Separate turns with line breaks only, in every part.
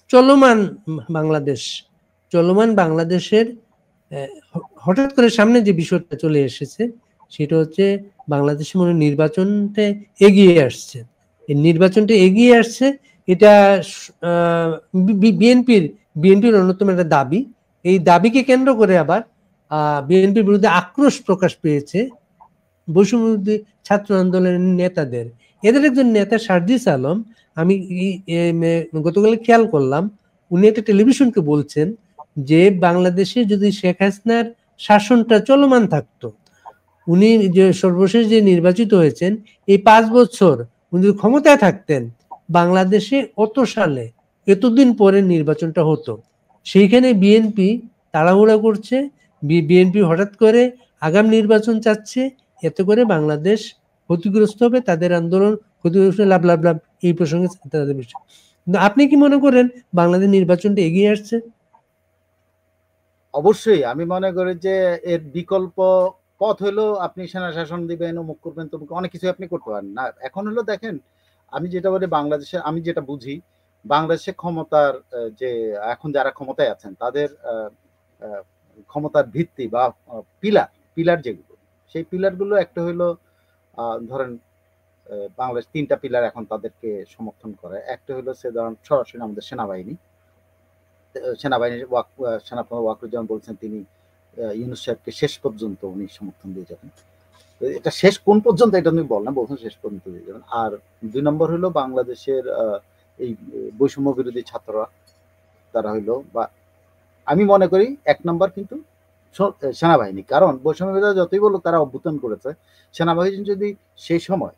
চলমান বাংলাদেশ, চলমান বাংলাদেশের হঠাৎ করে সামনে যে বিষয়টা চলে এসেছে সেটা হচ্ছে বাংলাদেশে মনে নির্বাচনটা এগিয়ে আসছে। এই নির্বাচনটা এগিয়ে আসছে, এটা বিএনপির অন্যতম একটা দাবি। এই দাবিকে কেন্দ্র করে আবার বিএনপির বিরুদ্ধে আক্রোশ প্রকাশ পেয়েছে বৈষম্যবিরোধী ছাত্র আন্দোলনের নেতাদের। এদের একজন নেতা সার্জিস আলম, আমি গতকাল খেয়াল করলাম, উনি একটা টেলিভিশনকে বলছেন যে বাংলাদেশে যদি শেখ হাসিনার শাসনটা চলমান থাকতো, উনি যে সর্বশেষ যে নির্বাচিত হয়েছেন, এই 5 বছর উনি যদি ক্ষমতায় থাকতেন, বাংলাদেশে অত সালে এতদিন পরে নির্বাচনটা হতো। সেইখানে বিএনপি তাড়াহুড়া করছে, বিএনপি হঠাৎ করে আগাম নির্বাচন চাচ্ছে, এতে করে বাংলাদেশ ক্ষতিগ্রস্ত হবে, তাদের আন্দোলন ক্ষতিগ্রস্ত, লাভ লাভ লাভ, এই প্রসঙ্গে তাদের বিষয়। কিন্তু আপনি কি মনে করেন বাংলাদেশ নির্বাচনটা এগিয়ে আসছে?
অবশ্যই আমি মনে করি যে এর বিকল্প পথ হলো আপনি সেনা শাসন দিবেন, অমুক করবেন, তমুক, অনেক কিছু আপনি করতে পারেন না। এখন হলো দেখেন, আমি যেটা বলি বাংলাদেশে, আমি যেটা বুঝি বাংলাদেশে ক্ষমতার যে এখন যারা ক্ষমতায় আছেন তাদের ক্ষমতার ভিত্তি বা পিলার যেগুলো, সেই পিলারগুলো একটা হইলো ধরেন বাংলাদেশ 3টা পিলার এখন তাদেরকে সমর্থন করে। একটা হলো সে ধরেন সরাসরি আমাদের সেনাবাহিনীর সেনাপ্রধান ওয়াকারুজ্জামান বলছেন তিনি ইউনূস সাহেবকে শেষ পর্যন্ত উনি সমর্থন দিয়ে যাবেন। এটা শেষ কোন পর্যন্ত এটা উনি বলেন না, বলছেন শেষ পর্যন্ত দিয়ে যাবেন। আর 2 নম্বর হলো বাংলাদেশের এই বৈষম্য বিরোধী ছাত্ররা, তারা হইলো, বা আমি মনে করি 1 নম্বর কিন্তু সেনাবাহিনী। কারণ বৈষম্য বিরোধী যতই বলুক তারা অভ্যুত্থান করেছে, সেনাবাহিনী যদি সেই সময়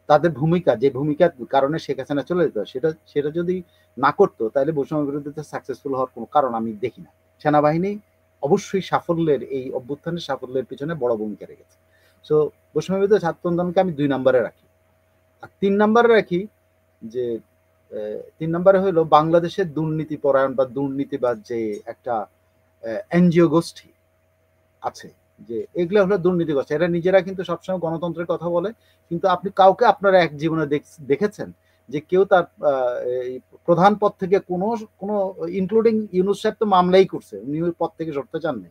তাদের ভূমিকা, যে ভূমিকার কারণে শেখ হাসিনা চলে যেত, সেটা যদি না করতো তাহলে বৈষম্য বিরোধীতে সাকসেসফুল হওয়ার কোনো কারণ আমি দেখি না। সেনাবাহিনী অবশ্যই সাফল্যের, এই অভ্যুত্থানের সাফল্যের পিছনে বড় ভূমিকা রেখেছে। সো বৈষম্য বিরোধী ছাত্র আন্দোলনকে আমি 2 নম্বরে রাখি। আর 3 নম্বরে রাখি যে 3 নম্বরে হলো বাংলাদেশের দুর্নীতি পরায়ণ বা দুর্নীতিবাজ যে একটা এনজিও গোষ্ঠী আছে, যে এগুলো হলো দুর্নীতি গোষ্ঠী। এরা নিজেরা কিন্তু সবসময় গণতন্ত্রের কথা বলে, কিন্তু আপনি কাউকে আপনারা এক জীবনে দেখেছেন যে কেউ তার প্রধান পদ থেকে কোনো ইনক্লুডিং ইউনূস সাহেব তো মামলাই করছে, উনি ওই পদ থেকে সরতে চাননি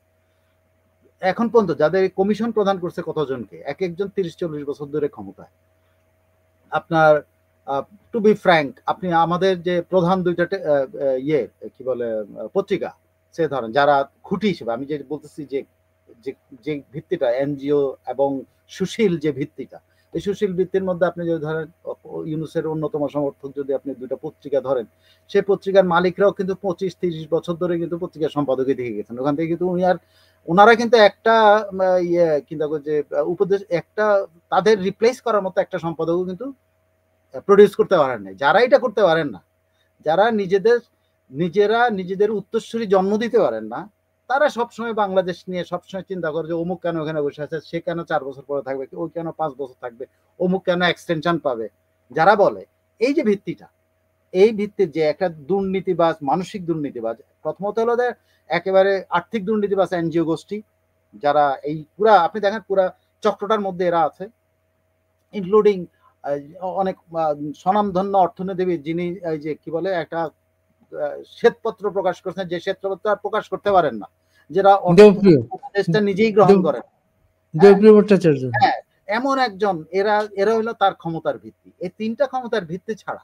এখন পর্যন্ত। যাদের কমিশন প্রদান করছে কতজনকে, এক একজন 30-40 বছর ধরে ক্ষমতায়। আপনার টু বি ফ্র্যাঙ্ক, আপনি আমাদের যে প্রধান 2টা কি বলে পত্রিকা, সে ধরেন যারা খুঁটি হিসেবে, আমি যে বলতেছি যে যে ভিত্তিটা এনজিও এবং সুশীল যে ভিত্তিটা, এই সুশীল ভিত্তির মধ্যে আপনি যদি ধরেন ইউনূসের অন্যতম সমর্থক যদি আপনি 2টা পত্রিকা ধরেন, সেই পত্রিকার মালিকরাও কিন্তু 25-30 বছর ধরে কিন্তু পত্রিকার সম্পাদকই থেকে গেছেন। ওখান থেকে কিন্তু ওনারা কিন্তু একটা কিন্তু যে উপদেশ, একটা তাদের রিপ্লেস করার মতো একটা সম্পাদকও কিন্তু প্রডিউস করতে পারেন না। যারা এটা করতে পারেন না, যারা নিজেদের উত্তরসূরি জন্ম দিতে পারেন না, তারা সবসময় বাংলাদেশ নিয়ে সবসময় চিন্তা করে যে অমুক কেন ওখানে বসে আছে, সে কেন 4 বছর পরে থাকবে, ওই কেন 5 বছর থাকবে, অমুক কেন এক্সটেনশন পাবে। যারা বলে এই যে ভিত্তিটা, এই ভিত্তির যে একটা দুর্নীতিবাজ, মানসিক দুর্নীতিবাজ, প্রথমত হলো যে একেবারে আর্থিক দুর্নীতিবাজ এনজিও গোষ্ঠী, যারা এই পুরা আপনি দেখেন পুরা চক্রটার মধ্যে এরা আছে, ইনক্লুডিং অনেক স্বনামধন্য অর্থনীতিবিদ, যিনি এই যে কি বলে একটা শ্বেতপত্র প্রকাশ করছেন, যে শ্বেতপত্র আর প্রকাশ করতে পারেন না, যারা উপদেশটা নিজেই গ্রহণ করেন, হ্যাঁ, এমন একজন, এরা হলো তার ক্ষমতার ভিত্তি। এই 3টা ক্ষমতার ভিত্তি ছাড়া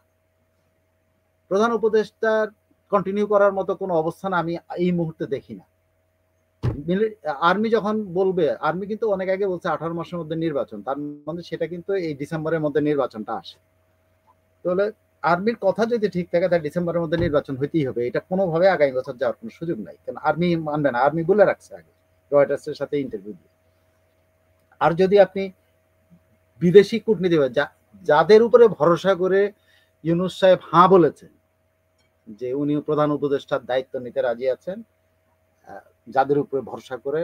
প্রধান উপদেষ্টার কন্টিনিউ করার মতো কোনো অবস্থান আমি এই মুহূর্তে দেখি না। আর্মি যখন বলবে, আর্মি কিন্তু অনেক আগে বলছে 18 মাসের মধ্যে নির্বাচন, তার মানে সেটা কিন্তু এই ডিসেম্বরের মধ্যে নির্বাচনটা আসে। তাহলে আর্মির কথা যদি ঠিক থাকে তাহলে ডিসেম্বরের মধ্যে নির্বাচন হইতেই হবে, এটা কোনোভাবে আগামী বছর যাওয়ার কোনো সুযোগ নাই। কারণ আর্মি মানবে না, আর্মি বলে রাখছে আগে রয়টার্সের সাথে ইন্টারভিউ দিয়ে। আর যদি আপনি বিদেশি কূটনীতিবিদ, যাদের উপরে ভরসা করে ইউনূস সাহেব হ্যাঁ বলেছেন যে উনি প্রধান উপদেষ্টার দায়িত্ব নিতে রাজি আছেন, যাদের উপরে ভরসা করে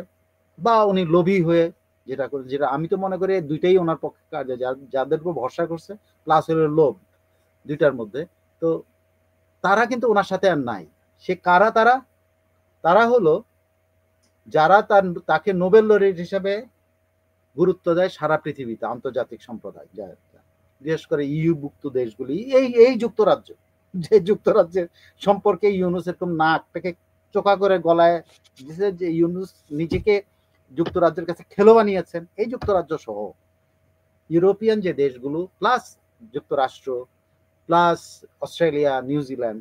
বা উনি লোভী হয়ে যেটা করে, যেটা আমি তো মনে করি 2টাই ওনার পক্ষে কাজে, যাদের উপর ভরসা করছে প্লাস হলো লোভ, 2টার মধ্যে, তো তারা কিন্তু ওনার সাথে আর নাই। সে কারা? তারা হলো যারা তাকে নোবেল লরিট হিসেবে গুরুত্ব দেয় সারা পৃথিবীতে, আন্তর্জাতিক সম্প্রদায়, বিশেষ করে ইউভুক্ত দেশগুলি, এই যুক্তরাজ্য, যে যুক্তরাজ্যের সম্পর্কে ইউনুস এরকম নাকটাকে চোখা করে গলায় দিছে, যে ইউনুস নিজেকে যুক্তরাজ্যের কাছে খেলো বানিয়েছেন। এই যুক্তরাজ্য সহ ইউরোপিয়ান যে দেশগুলো প্লাস যুক্তরাষ্ট্র প্লাস অস্ট্রেলিয়া, নিউজিল্যান্ড,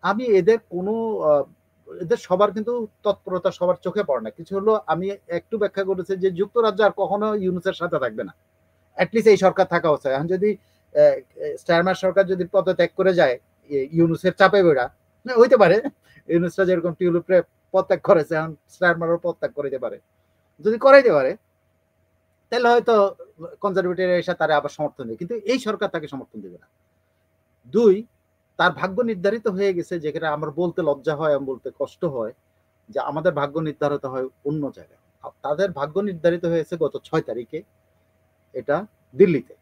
আমি এদের কোনো এদের সবার কিন্তু তৎপরতা সবার চোখে পড়ে না। কিছু হলো আমি একটু ব্যাখ্যা করেছি যে যুক্তরাজ্য আর কখনো ইউনুসের সাথে থাকবে না, অ্যাটলিস্ট এই সরকার থাকা উচিত। এখন যদি স্টারমার সরকার যদি পদত্যাগ করে যায় ইউনুসের চাপে বেড়া, হইতে পারে ইউনুসরা যেরকম টিউলিপে পদত্যাগ করেছে, এখন স্টারমারও পদত্যাগ করিতে পারে। যদি করাইতে পারে তাহলে হয়তো কনজারভেটিভ এসে তারা আবার সমর্থন দেবে, কিন্তু এই সরকার তাকে সমর্থন দেবে না। দুই, তার ভাগ্য নির্ধারিত হয়ে গেছে, যেখানে আমার বলতে লজ্জা হয়, আমার বলতে কষ্ট হয় যে আমাদের ভাগ্য নির্ধারিত হয় অন্য জায়গায়। তাদের ভাগ্য নির্ধারিত হয়েছে গত 6 তারিখে, এটা দিল্লিতে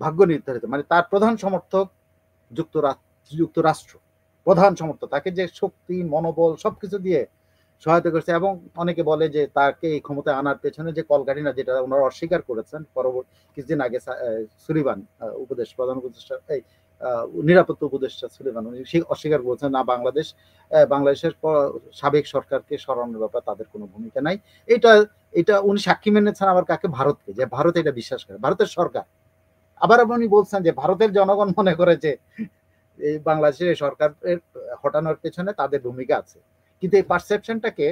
ভাগ্য নির্ধারিত, মানে তার প্রধান সমর্থক যুক্তরাষ্ট্র প্রধান সমর্থক, তাকে যে শক্তি মনোবল সবকিছু দিয়ে সহায়তা করছে। এবং অনেকে বলে যে তাকে এই ক্ষমতায় আনার পেছনে যে কলকাঠি না, যেটা ওনারা অস্বীকার করেছেন পরবর্তী কিছুদিন আগে সুলিভান প্রধান উপদেষ্টা নিরাপত্তা উপদেষ্টা সুলিভান, উনি অস্বীকার করেছেন না বাংলাদেশের সাবেক সরকারকে সরানোর ব্যাপার তাদের কোনো ভূমিকা নাই। এটা উনি সাক্ষী মেনেছেন আবার কাকে? ভারতকে, যে ভারত এটা বিশ্বাস করে, ভারতের সরকার। আবার উনি বলছেন যে ভারতের জনগণ মনে করে যে এই বাংলাদেশের সরকারের হটানোর পেছনে তাদের ভূমিকা আছে, কিন্তু এই পারসেপশনটাকে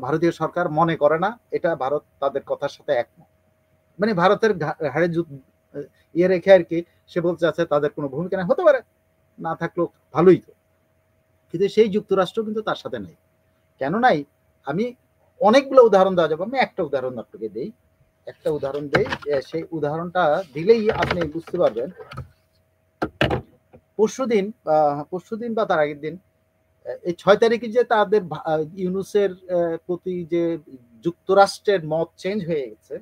ভারতীয় সরকার মনে করে না, এটা ভারত তাদের কথার সাথে একমত। মানে ভারতের ঘাড়ে ইয়ে রেখে আর কি সে বলতে চাচ্ছে তাদের কোনো ভূমিকা নেই, হতে পারে না থাকলেও ভালোই তো, কিন্তু সেই যুক্তরাষ্ট্র কিন্তু তার সাথে নাই। কেন নাই? আমি অনেকগুলো উদাহরণ দেওয়া যাবে, আমি একটা উদাহরণ আপনাকে দিই, সেই উদাহরণটা দিলেই আপনি বুঝতে পারবেন। পরশুদিন বা তার আগের দিন, এই 6 তারিখে যে তাদের ইউনুসের প্রতি যে যুক্তরাষ্ট্রের মত চেঞ্জ হয়ে গেছে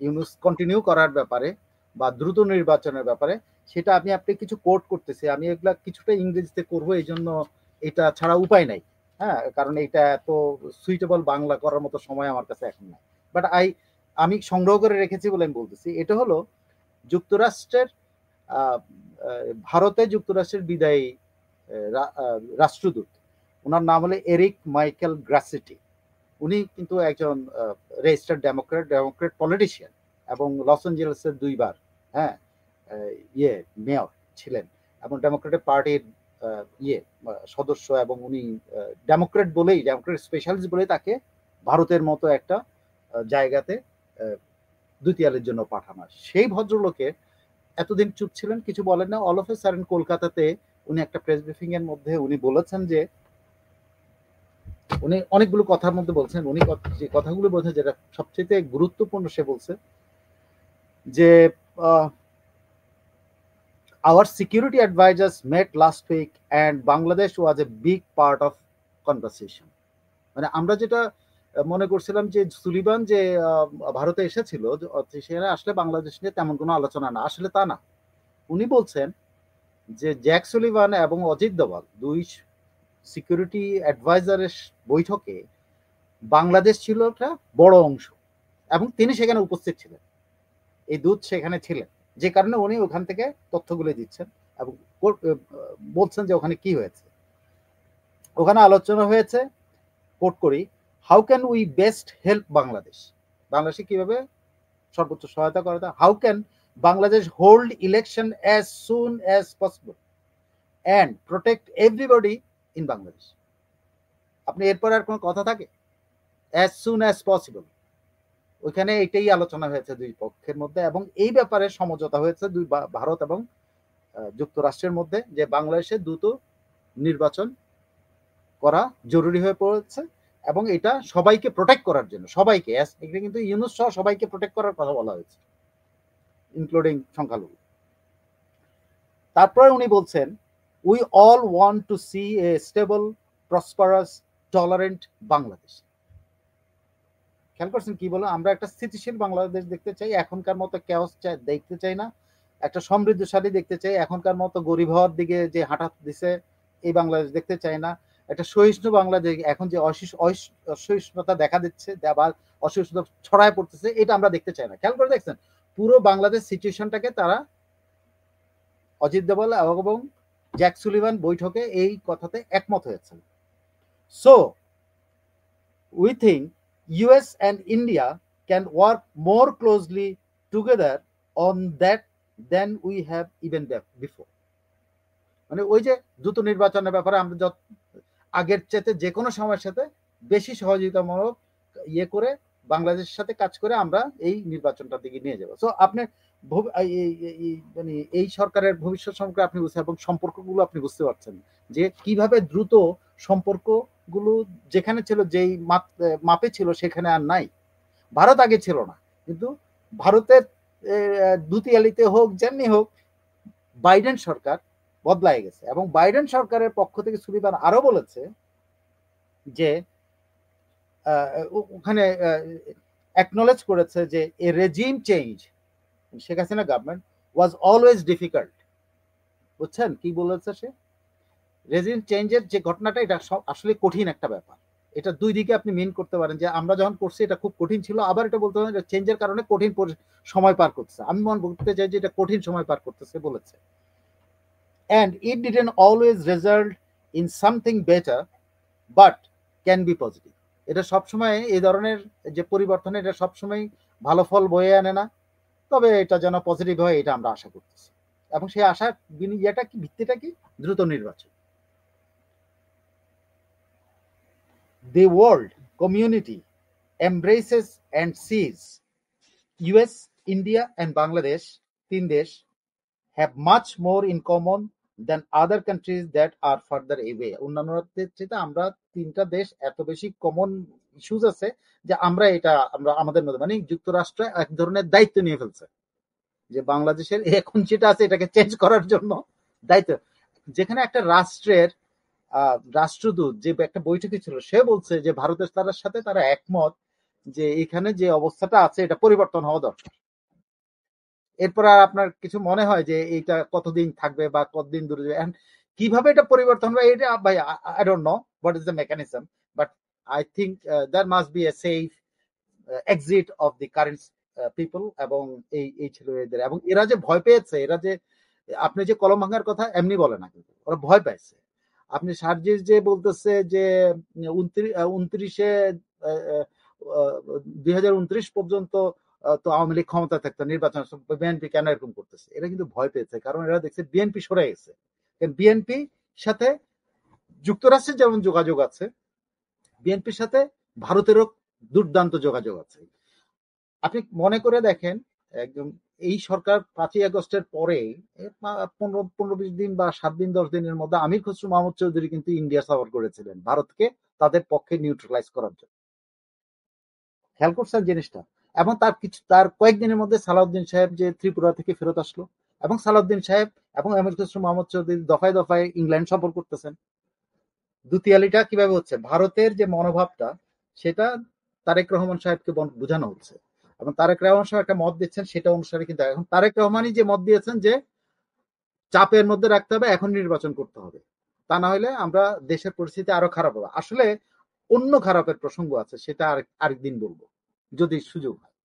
ইউনুস কন্টিনিউ করার ব্যাপারে বা দ্রুত নির্বাচনের ব্যাপারে, সেটা আপনি কিছু কোট করতেছি, আমি এগুলা কিছুটা ইংরেজিতে করবো, এই জন্য এটা ছাড়া উপায় নাই। হ্যাঁ, কারণ এটা এত সুইটেবল বাংলা করার মতো সময় আমার কাছে এখন নাই, বাট আমি সংগ্রহ করে রেখেছি বলে আমি বলতেছি। এটা হলো যুক্তরাষ্ট্রের ভারতে যুক্তরাষ্ট্রের বিদায়ী রাষ্ট্রদূত, ওনার নাম হলো এরিক মাইকেল গ্রাসিটি। উনি কিন্তু একজন রেজিস্টার্ড ডেমোক্রেট পলিটিশিয়ান এবং লস এঞ্জেলেসের 2 বার মেয়র ছিলেন এবং ডেমোক্রেটিক পার্টির সদস্য, এবং উনি ডেমোক্রেট স্পেশালিস্ট বলেই তাকে ভারতের মতো একটা জায়গাতে দ্বিতীয়ারের জন্য পাঠানো। সেই ভদ্রলোকে এতদিন চুপ ছিলেন, কিছু বলেন না। অল অফ এ সাডেন কলকাতাতে উনি একটা প্রেস ব্রিফিং এর মধ্যে উনি বলেছেন যে উনি অনেকগুলো কথার মধ্যে বলছেন, উনি যে কথাগুলো বলছেন যেটা সবচেয়ে গুরুত্বপূর্ণ, সে বলছে যে our security advisors met last week and Bangladesh was a big part of conversation. মানে আমরা যেটা মনে করছিলাম যে সুলিভান যে ভারতে এসেছিল, সেখানে আসলে বাংলাদেশ নিয়ে তেমন কোনো আলোচনা না, আসলে তা না। উনি বলছেন যে জ্যাক সুলিভান এবং অজিত দোভাল, 2 সিকিউরিটি অ্যাডভাইজারের বৈঠকে বাংলাদেশ ছিল একটা বড় অংশ এবং তিনি সেখানে উপস্থিত ছিলেন, এই দূত সেখানে ছিলেন, যে কারণে উনি ওখান থেকে তথ্যগুলো দিচ্ছেন এবং বলছেন যে ওখানে কি হয়েছে। ওখানে আলোচনা হয়েছে, কোট করি, how can we best help বাংলাদেশে কিভাবে সর্বোচ্চ সহায়তা করা যায়, how can Bangladesh hold election as soon as possible and protect everybody in Bangladesh. আপনি এরপর আর কোনো কথা থাকে? অ্যাজ সুন অ্যাজ পসিবল, ওইখানে এটাই আলোচনা হয়েছে 2 পক্ষের মধ্যে, এবং এই ব্যাপারে সমঝোতা হয়েছে ভারত এবং যুক্তরাষ্ট্রের মধ্যে, যে বাংলাদেশে দ্রুত নির্বাচন করা জরুরি হয়ে পড়েছে এবং এটা সবাইকে প্রোটেক্ট করার জন্য, সবাইকে, এটা কিন্তু ইউনুস সহ সবাইকে প্রোটেক্ট করার কথা বলা হয়েছে, ইনক্লুডিং সংখ্যালঘু। তারপরে উনি বলছেন, we all want to see a stable, prosperous, tolerant Bangladesh. খেয়াল করছেন কি বলো? আমরা একটা স্থিতিশীল বাংলাদেশ দেখতে চাই, এখনকার মতো কেওস দেখতে চাই না, একটা সমৃদ্ধশালী দেখতে চাই, এখনকার মতো গরিব হওয়ার দিকে যে হাঁটা দিছে এই বাংলাদেশ দেখতে চাই না, একটা সহিষ্ণু বাংলাদেশ, এখন যে অসহিষ্ণুতা দেখা দিচ্ছে বা অসহিষ্ণুতা ছড়ায় পড়তেছে, এটা আমরা দেখতে চাই না। খেয়াল করে দেখছেন পুরো বাংলাদেশ সিচুয়েশনটাকে তারা অজিত দোভাল এবং জ্যাক সুলিভান বৈঠকে এই কথাতে একমত হয়েছেন। So we think US and India can work more closely together on that than we have even before. মানে ওই যে দ্রুত নির্বাচনের ব্যাপারে আমরা আগের চেয়ে যে কোনো সময়ের সাথে বেশি সহযোগিতামূলক ইয়ে করে বাংলাদেশের সাথে কাজ করে আমরা এই নির্বাচনটার দিকে নিয়ে যাব। সো আপনি মানে এই সরকারের ভবিষ্যৎ সম্পর্কে আপনি বুঝতে এবং সম্পর্কগুলো আপনি বুঝতে পারছেন যে কিভাবে দ্রুত সম্পর্কগুলো যেখানে ছিল যেই মাপে ছিল সেখানে আর নাই। ভারত আগে ছিল না, কিন্তু ভারতের দুতিয়ালিতে হোক যেমনি হোক বাইডেন সরকার বদলায় গেছে এবং বাইডেন সরকারের পক্ষ থেকে সুলিভান আরো বলেছে যে ওখানে অ্যাকনলেজ করেছে যে a regime change Sheikh Hasina government was always difficult. বুঝছেন কি বলেছে সে? রেজিম চেঞ্জের যে ঘটনাটা এটা আসলে কঠিন একটা ব্যাপার। এটা দুই দিকে আপনি মিন করতে পারেন যে আমরা যখন করছি এটা খুব কঠিন ছিল, আবার এটা বলতে পারেন চেঞ্জের কারণে কঠিন সময় পার করতেছে। আমি মনে বলতে চাই যে এটা কঠিন সময় পার করতেছে বলেছে। And it didn't always result in something better but can be positive. এটা সবসময় এই ধরনের যে পরিবর্তন এটা সবসময় ভালো ফল বয়ে আনে না, তবে এটা যেন পজিটিভ হয় এটা আমরা আশা করতেছি এবং সেই আশার ইয়েটা কি ভিত্তিটা কি দ্রুত নির্বাচন। The world community embraces and sees US, India and Bangladesh, তিন দেশ, have much more in common than other countries that are further away. অন্যান্য চেয়ে আমরা তিনটা দেশ এত বেশি কমন ইস্যুস আছে যে আমরা আমাদের মধ্যে মানে যুক্তরাষ্ট্র এক ধরনের দায়িত্ব নিয়ে ফেলছে যে বাংলাদেশের এখন যেটা আছে এটাকে চেঞ্জ করার জন্য দায়িত্ব। যেখানে একটা রাষ্ট্রের রাষ্ট্রদূত যে একটা বৈঠকে ছিল সে বলছে যে ভারতের সাথে তারা একমত যে এখানে যে অবস্থাটা আছে এটা পরিবর্তন হওয়া দরকার। এরপর আর আপনার কিছু মনে হয় যে এটা কতদিন থাকবে বা কতদিন দূরে যাবে, কিভাবে এটা পরিবর্তন হবে এটা ভাই I don't know what is the mechanism, but I think there must be a safe exit of the current people এবং এই ছিল এদের। এবং এরা যে ভয় পেয়েছে, এরা যে আপনি যে কলম ভাঙার কথা এমনি বলে না, কিন্তু ওরা ভয় পাইছে। আপনি সার্জিস যে বলতেছে যে 2029 পর্যন্ত তো আওয়ামী লীগ ক্ষমতা থাকতো, নির্বাচন বিএনপি কেন এরকম করতেছে, এরা কিন্তু ভয় পেয়েছে কারণ এরা দেখছে বিএনপি সরে গেছে। বিএনপি সাথে যুক্তরাষ্ট্রের যেমন যোগাযোগ আছে, বিএনপির সাথে ভারতেরও দুর্দান্ত যোগাযোগ আছে। আপনি মনে করে দেখেন একদম এই সরকার 5ই আগস্টের পরে 15-20 দিন বা 7 দিন 10 দিনের মধ্যে আমির খসরু মাহমুদ চৌধুরী কিন্তু ইন্ডিয়া সফর করেছিলেন ভারতকে তাদের পক্ষে নিউট্রালাইজ করার জন্য। খেয়াল করছেন জিনিসটা? এবং তার কয়েকদিনের মধ্যে সালাউদ্দিন সাহেব যে ত্রিপুরা থেকে ফেরত আসলো এবং সালাউদ্দিন সাহেব এবং আমির খসরু মাহমুদ চৌধুরী দফায় দফায় ইংল্যান্ড সফর করতেছেন। দুতিয়ালিটা কিভাবে হচ্ছে? ভারতের যে মনোভাবটা সেটা তারেক রহমান সাহেবকে বোঝানো হচ্ছে এবং তারেক রহমান সাহেব একটা মত দিচ্ছেন সেটা অনুসারে কিন্তু এখন তারেক রহমানই যে মত দিয়েছেন যে চাপের মধ্যে রাখতে হবে, এখন নির্বাচন করতে হবে, তা না হলে আমরা দেশের পরিস্থিতি আরো খারাপ হবে। আসলে অন্য খারাপের প্রসঙ্গ আছে, সেটা আরেকদিন বলবো যদি সুযোগ হয়।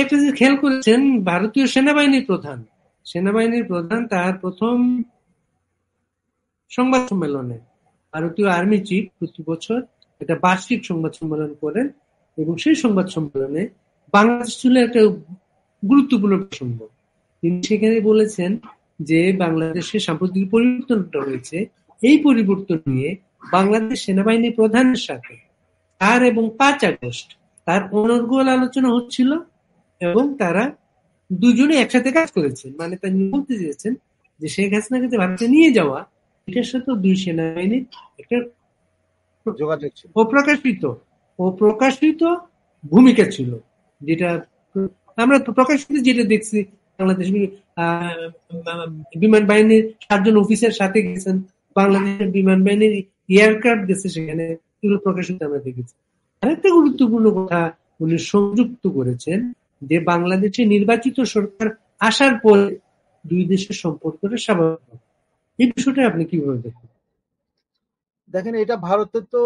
একটা যে খেয়াল করেছেন ভারতীয় সেনাবাহিনীর প্রধান তার প্রথম সংবাদ সম্মেলনে ভারতীয় আর্মি চিফ প্রতি বছর একটা বার্ষিক সংবাদ সম্মেলন করেন এবং সেই সংবাদ সম্মেলনে বাংলাদেশ ছিল একটা গুরুত্বপূর্ণ প্রসঙ্গ। তিনি সেখানে বলেছেন যে বাংলাদেশের সাম্প্রতিক পরিবর্তনটা হয়েছে, এই পরিবর্তন নিয়ে বাংলাদেশ সেনাবাহিনী প্রধানের সাথে 4 এবং 5 আগস্ট তার অনর্গল আলোচনা হচ্ছিল এবং তারা দুজনে একসাথে কাজ করেছেন। মানে তিনি বলতে চেয়েছেন যে শেখ হাসিনাকে যে ভারতে নিয়ে যাওয়া এটার সাথে দুই সেনাবাহিনীর একটা
যোগাযোগ ছিল,
অপ্রকাশিত ভূমিকা ছিল, যেটা আমরা প্রকাশিত যেটা দেখছি বাংলাদেশ বিমান বাহিনীর 7 জন অফিসার সাথে গেছেন, বাংলাদেশের বিমান বাহিনীর এয়ারক্রাফট গেছে, সেখানে এগুলো প্রকাশিত আমরা দেখেছি। আরেকটা গুরুত্বপূর্ণ কথা উনি সংযুক্ত করেছেন যে বাংলাদেশে নির্বাচিত সরকার আসার পরে দুই দেশের সম্পর্কটা স্বাভাবিক। এই বিষয়টা আপনি কিভাবে দেখেন?
দেখেন, এটা ভারতের তো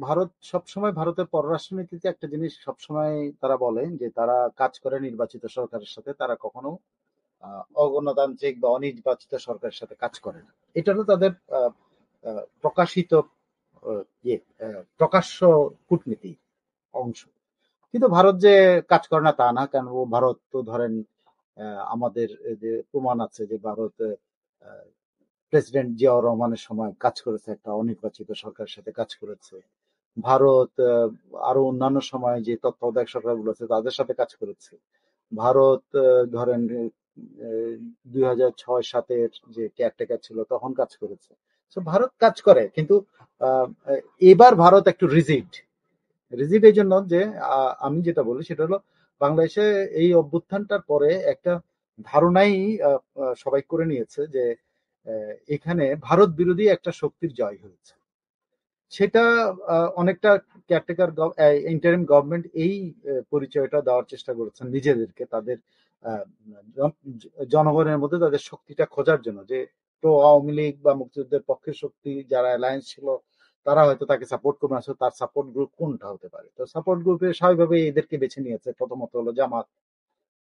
ভারত সবসময় ভারতের পররাষ্ট্রনীতিতে একটা জিনিস সবসময় তারা বলেন যে তারা কাজ করে নির্বাচিত সরকারের সাথে, তারা কখনো অগণতান্ত্রিক বা অনির্বাচিত সরকারের সাথে কাজ করে না। এটা হলো তাদের প্রকাশিত প্রকাশ্য কূটনীতি অংশ। কিন্তু ভারত যে কাজ করে না তা না, কারণ ভারত তো ধরেন আমাদের যে প্রমাণ আছে যে ভারত প্রেসিডেন্ট জিয়াউর রহমানের সময় কাজ করেছে, একটা অনির্বাচিত সরকারের সাথে কাজ করেছে। ভারত আরো অন্যান্য সময় যে তত্ত্বাবধায়ক সরকারগুলো আছে তাদের সাথে কাজ করেছে। ভারত ধরেন 2006-07 যে কেয়ারটেকার ছিল তখন কাজ করেছে। ভারত কাজ করে, কিন্তু এবার ভারত একটু রিজিড এই জন্য যে আমি যেটা বলি সেটা হলো বাংলাদেশে এই অভ্যুত্থানটার পরে একটা ধারণাই সবাই করে নিয়েছে যে এখানে ভারত বিরোধী একটা শক্তির জয় হয়েছে। সেটা অনেকটা কেয়ারটেকার ইন্টারিম গভর্নমেন্ট এই পরিচয়টা দেওয়ার চেষ্টা করেছেন নিজেদেরকে, তাদের জনগণের মধ্যে তাদের শক্তিটা খোঁজার জন্য, যে প্রো আওয়ামী লীগ বা মুক্তিযুদ্ধের পক্ষের শক্তি যারা অ্যালায়েন্স ছিল তারা হয়তো তাকে সাপোর্ট করবে না, তার সাপোর্ট গ্রুপ কোনটা হতে পারে। তো সাপোর্ট গ্রুপে স্বাভাবিকভাবে এদেরকে বেছে নিয়েছে। প্রথমত হলো জামাত,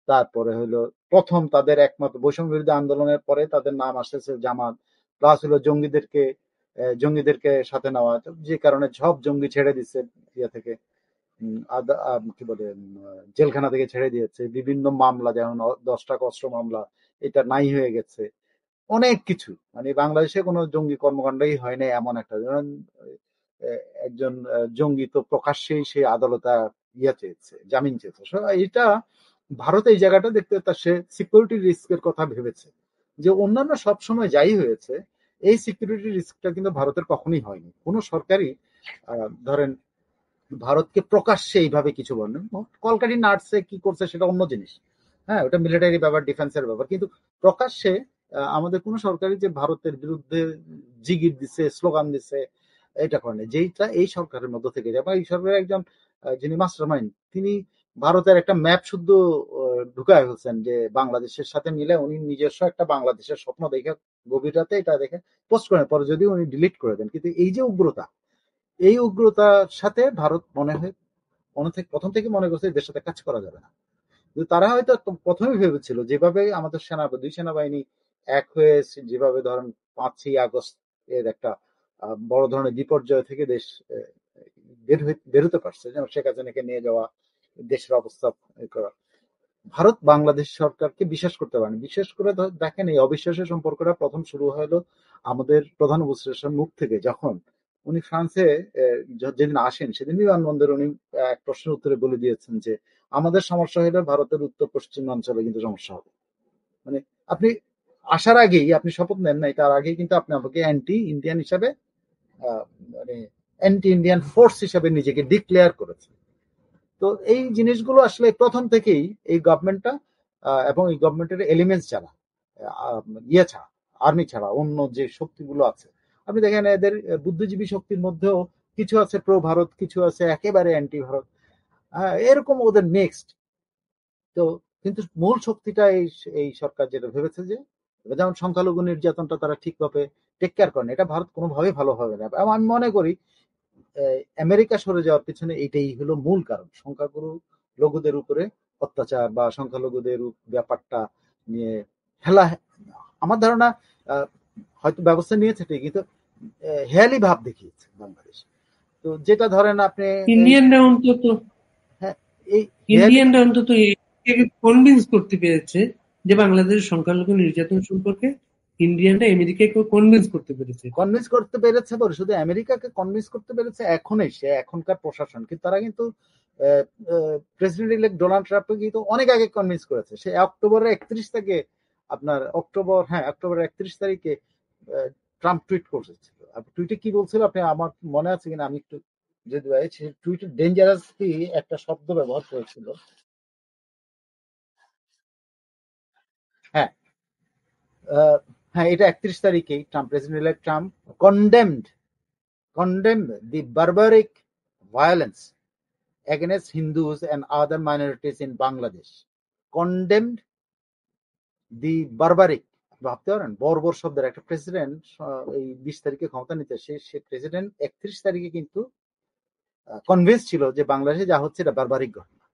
তারপরে হলো প্রথম তাদের একমাত্র বৈষম্য বিরোধী আন্দোলনের পরে তাদের নাম আসতেছে জামাত, প্লাস হলো জঙ্গিদেরকে সাথে নেওয়া, যে কারণে সব জঙ্গি ছেড়ে দিচ্ছে ইয়ে থেকে, কি বলে জেলখানা থেকে ছেড়ে দিয়েছে। বিভিন্ন মামলা যেমন 10টা অস্ত্র মামলা এটা নাই হয়ে গেছে। অনেক কিছু, মানে বাংলাদেশে কোনো জঙ্গি কর্মকাণ্ডই হয় না এমন একটা, যেমন একজন জঙ্গি তো প্রকাশ্যেই সে আদালতে চেয়েছে, জামিন চেয়েছে। এটা ভারত এই জায়গাটা দেখতে তার সে সিকিউরিটি রিস্কের কথা ভেবেছে, যে অন্যান্য সবসময় যাই হয়েছে এই সিকিউরিটি রিস্কটা কিন্তু ভারতের কখনোই হয়নি। কোনো সরকারই ধরেন ভারতকে প্রকাশ্যে এইভাবে কিছু বলেন, কলকারি নাটসে কি করছে সেটা অন্য জিনিস, হ্যাঁ ওটা মিলিটারি ব্যাপার, ডিফেন্সের ব্যাপার, কিন্তু প্রকাশ্যে আমাদের কোন সরকারই যে ভারতের বিরুদ্ধে জিগির দিছে, স্লোগান দিছে, এটা করেনি। যেইটা এই সরকারের মধ্য থেকে যায়, বা এই সরকারের একজন যিনি মাস্টার মাইন্ড, তিনি ভারতের একটা ম্যাপ শুদ্ধ ঢুকায় ফেলছেন, যে বাংলাদেশের সাথে মিলে উনি নিজস্ব একটা বাংলাদেশের স্বপ্ন দেখে গভীর রাতে এটা দেখে পোস্ট করেন, পরে যদিও উনি ডিলিট করে দেন। কিন্তু এই যে উগ্রতা, এই উগ্রতার সাথে ভারত প্রথম থেকে মনে করছে এদের সাথে কাজ করা যাবে না। কিন্তু তারা হয়তো প্রথমে ভেবেছিল যেভাবে আমাদের দুই সেনাবাহিনী এক হয়ে যেভাবে ধরেন 5ই আগস্ট এর একটা বড় ধরনের বিপর্যয় থেকে দেশ বেরোতে পারছে, যেমন শেখ হাসিনাকে নিয়ে যাওয়া, দেশের অবস্থা করা, ভারত বাংলাদেশ সরকারকে বিশ্বাস করতে পারেনি। বিশেষ করে দেখেন এই অবিশ্বাসের সম্পর্কটা প্রথম শুরু হলো আমাদের প্রধান উপদেষ্টার মুখ থেকে, যখন উনি ফ্রান্সে যেদিন আসেন সেদিন বিমানবন্দরে উনি এক প্রশ্নের উত্তরে বলে দিয়েছেন যে আমাদের সমস্যা হলে ভারতের উত্তর পশ্চিম অঞ্চলে কিন্তু সমস্যা হবে। মানে আপনি আসার আগেই আপনি শপথ নেন নাই, তার আগেই কিন্তু আপনি আমাকে অ্যান্টি ইন্ডিয়ান হিসাবে মানে অ্যান্টি ইন্ডিয়ান ফোর্স হিসাবে নিজেকে ডিক্লেয়ার করেছে। তো এই জিনিসগুলো আসলে প্রথম থেকেই এই গভর্নমেন্টটা এবং এই গভর্নমেন্টের এলিমেন্টস যারা ছাড়া, আর্মি ছাড়া অন্য যে শক্তিগুলো আছে, আপনি দেখেন এদের বুদ্ধিজীবী শক্তির মধ্যেও কিছু আছে প্রো ভারত, কিছু আছে একেবারে অ্যান্টি ভারত, এরকম ওদের মিক্সড। তো কিন্তু মূল শক্তিটা এই সরকার যেটা ভেবেছে যে যেমন সংখ্যালঘু নির্যাতনটা তারা ঠিকভাবে টেক কেয়ার করেন, এটা ভারত কোনোভাবেই ভালো হবে না। এবং আমি মনে করি আমেরিকা সরে যাওয়ার পিছনে এটাই হলো মূল কারণ, সংখ্যাগুরু লঘুদের উপরে অত্যাচার বা সংখ্যালঘুদের ব্যাপারটা নিয়ে হেলা। আমার ধারণা হয়তো ব্যবস্থা নিয়েছে ঠিক, কিন্তু হেয়ালি ভাব দেখিয়েছে বাংলাদেশ। তো যেটা ধরেন আপনি
ইন্ডিয়ানরা অন্তত
হ্যাঁ
ইন্ডিয়ানরা অন্তত কনভিন্স করতে পেরেছে যে বাংলাদেশের সংখ্যালঘু নির্যাতন সম্পর্কে ইন্ডিয়ানরা আমেরিকাকে কনভিন্স করতে পেরেছে।
বলে শুধু আমেরিকাকে কনভিন্স করতে পেরেছে এখনকার প্রশাসন, কিন্তু তারা কিন্তু প্রেসিডেন্ট ইলেক্ট ডোনাল্ড ট্রাম্পকে কিন্তু অনেক আগে কনভিন্স করেছে। সে অক্টোবরের 31 থেকে আপনার অক্টোবরের 31 তারিখে ট্রাম্প টুইট করেছিল। টুইটে কি বলছিল আপনি আমার মনে আছে কিনা, আমি একটু যদি টুইটে ডেঞ্জারাসলি একটা শব্দ ব্যবহার করেছিল। হ্যাঁ হ্যাঁ এটা 31 তারিখেই president elect Trump condemned the barbaric violence against Hindus and other minorities in Bangladesh. Condemned the barbaric, ভাবতে পারেন বর্বর শব্দের একটা প্রেসিডেন্ট এই 20 তারিখে ক্ষমতা নিতে, সে প্রেসিডেন্ট 31 তারিখে কিন্তু কনভিন্স ছিল যে বাংলাদেশে যা হচ্ছে এটা বারবারিক ঘটনা।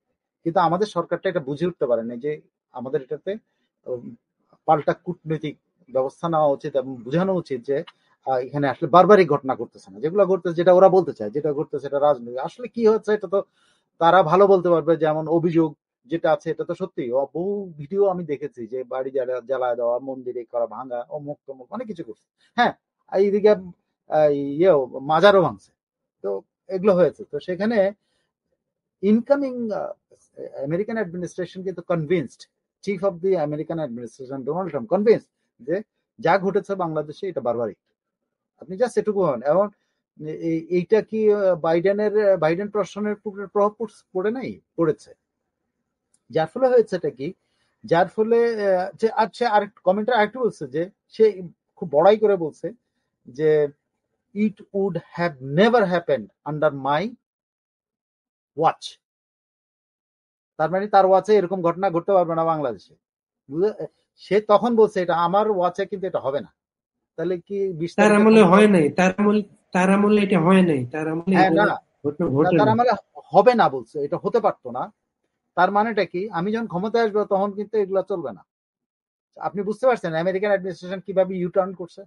কিন্তু আমাদের সরকারটা এটা বুঝে উঠতে পারেনি যে আমাদের এটাতে পাল্টা কূটনৈতিক ব্যবস্থা নেওয়া উচিত এবং বোঝানো উচিত যে এখানে আসলে বারবারই ঘটনা ঘটতেছে না, যেগুলো ঘটতেছে, যেটা ওরা বলতে চায়, যেটা ঘটতেছে সেটা রাজনীতি। আসলে কি হচ্ছে এটা তো তারা ভালো বলতে পারবে। যেমন অভিযোগ যেটা আছে এটা তো সত্যি, বহু ভিডিও আমি দেখেছি যে বাড়ি জ্বালায় দেওয়া, মন্দিরে করা ভাঙা, অমুক তমুক অনেক কিছু করছে। হ্যাঁ, এইদিকে ইয়েও মাজারও ভাঙছে। তো এগুলো হয়েছে। তো সেখানে ইনকামিং আমেরিকান অ্যাডমিনিস্ট্রেশন কিন্তু convinced, chief of the American administration Donald Trump convinced যে যা ঘটেছে বাংলাদেশে এটা বারবারই। আপনি জাস্ট এটুকু হন। এবং এইটা কি বাইডেন প্রশাসনের প্রভাব পড়ে নাই? পড়েছে। যার ফলে হয়েছে এটা কি, যার ফলে যে আচ্ছা আরেক কমেন্টার আরেকটু বলছে যে সে খুব বড়াই করে বলছে যে it would have never happened under my watch. তার মানে তার ওয়াচে এরকম ঘটনা ঘটতে পারবে না বাংলাদেশে। সে তখন বলছে এটা আমার ওয়াচে কিন্তু এটা হবে না। তাহলে কি 20
তার
তারিখে
আমলে হয় নাই, তার আমলে এটা হয় নাই, তার আমলে
হ্যাঁ
এটা
না,
ঘটনা ঘটে
তার
নাই।
আমলে হবে না বলছে, এটা হতে পারতো না। তার মানেটা কি, আমি যখন ক্ষমতায় আসবো তখন কিন্তু এগুলো চলবে না। আপনি বুঝতে পারছেন আমেরিকান অ্যাডমিনিস্ট্রেশন কিভাবে ইউটার্ন করছে?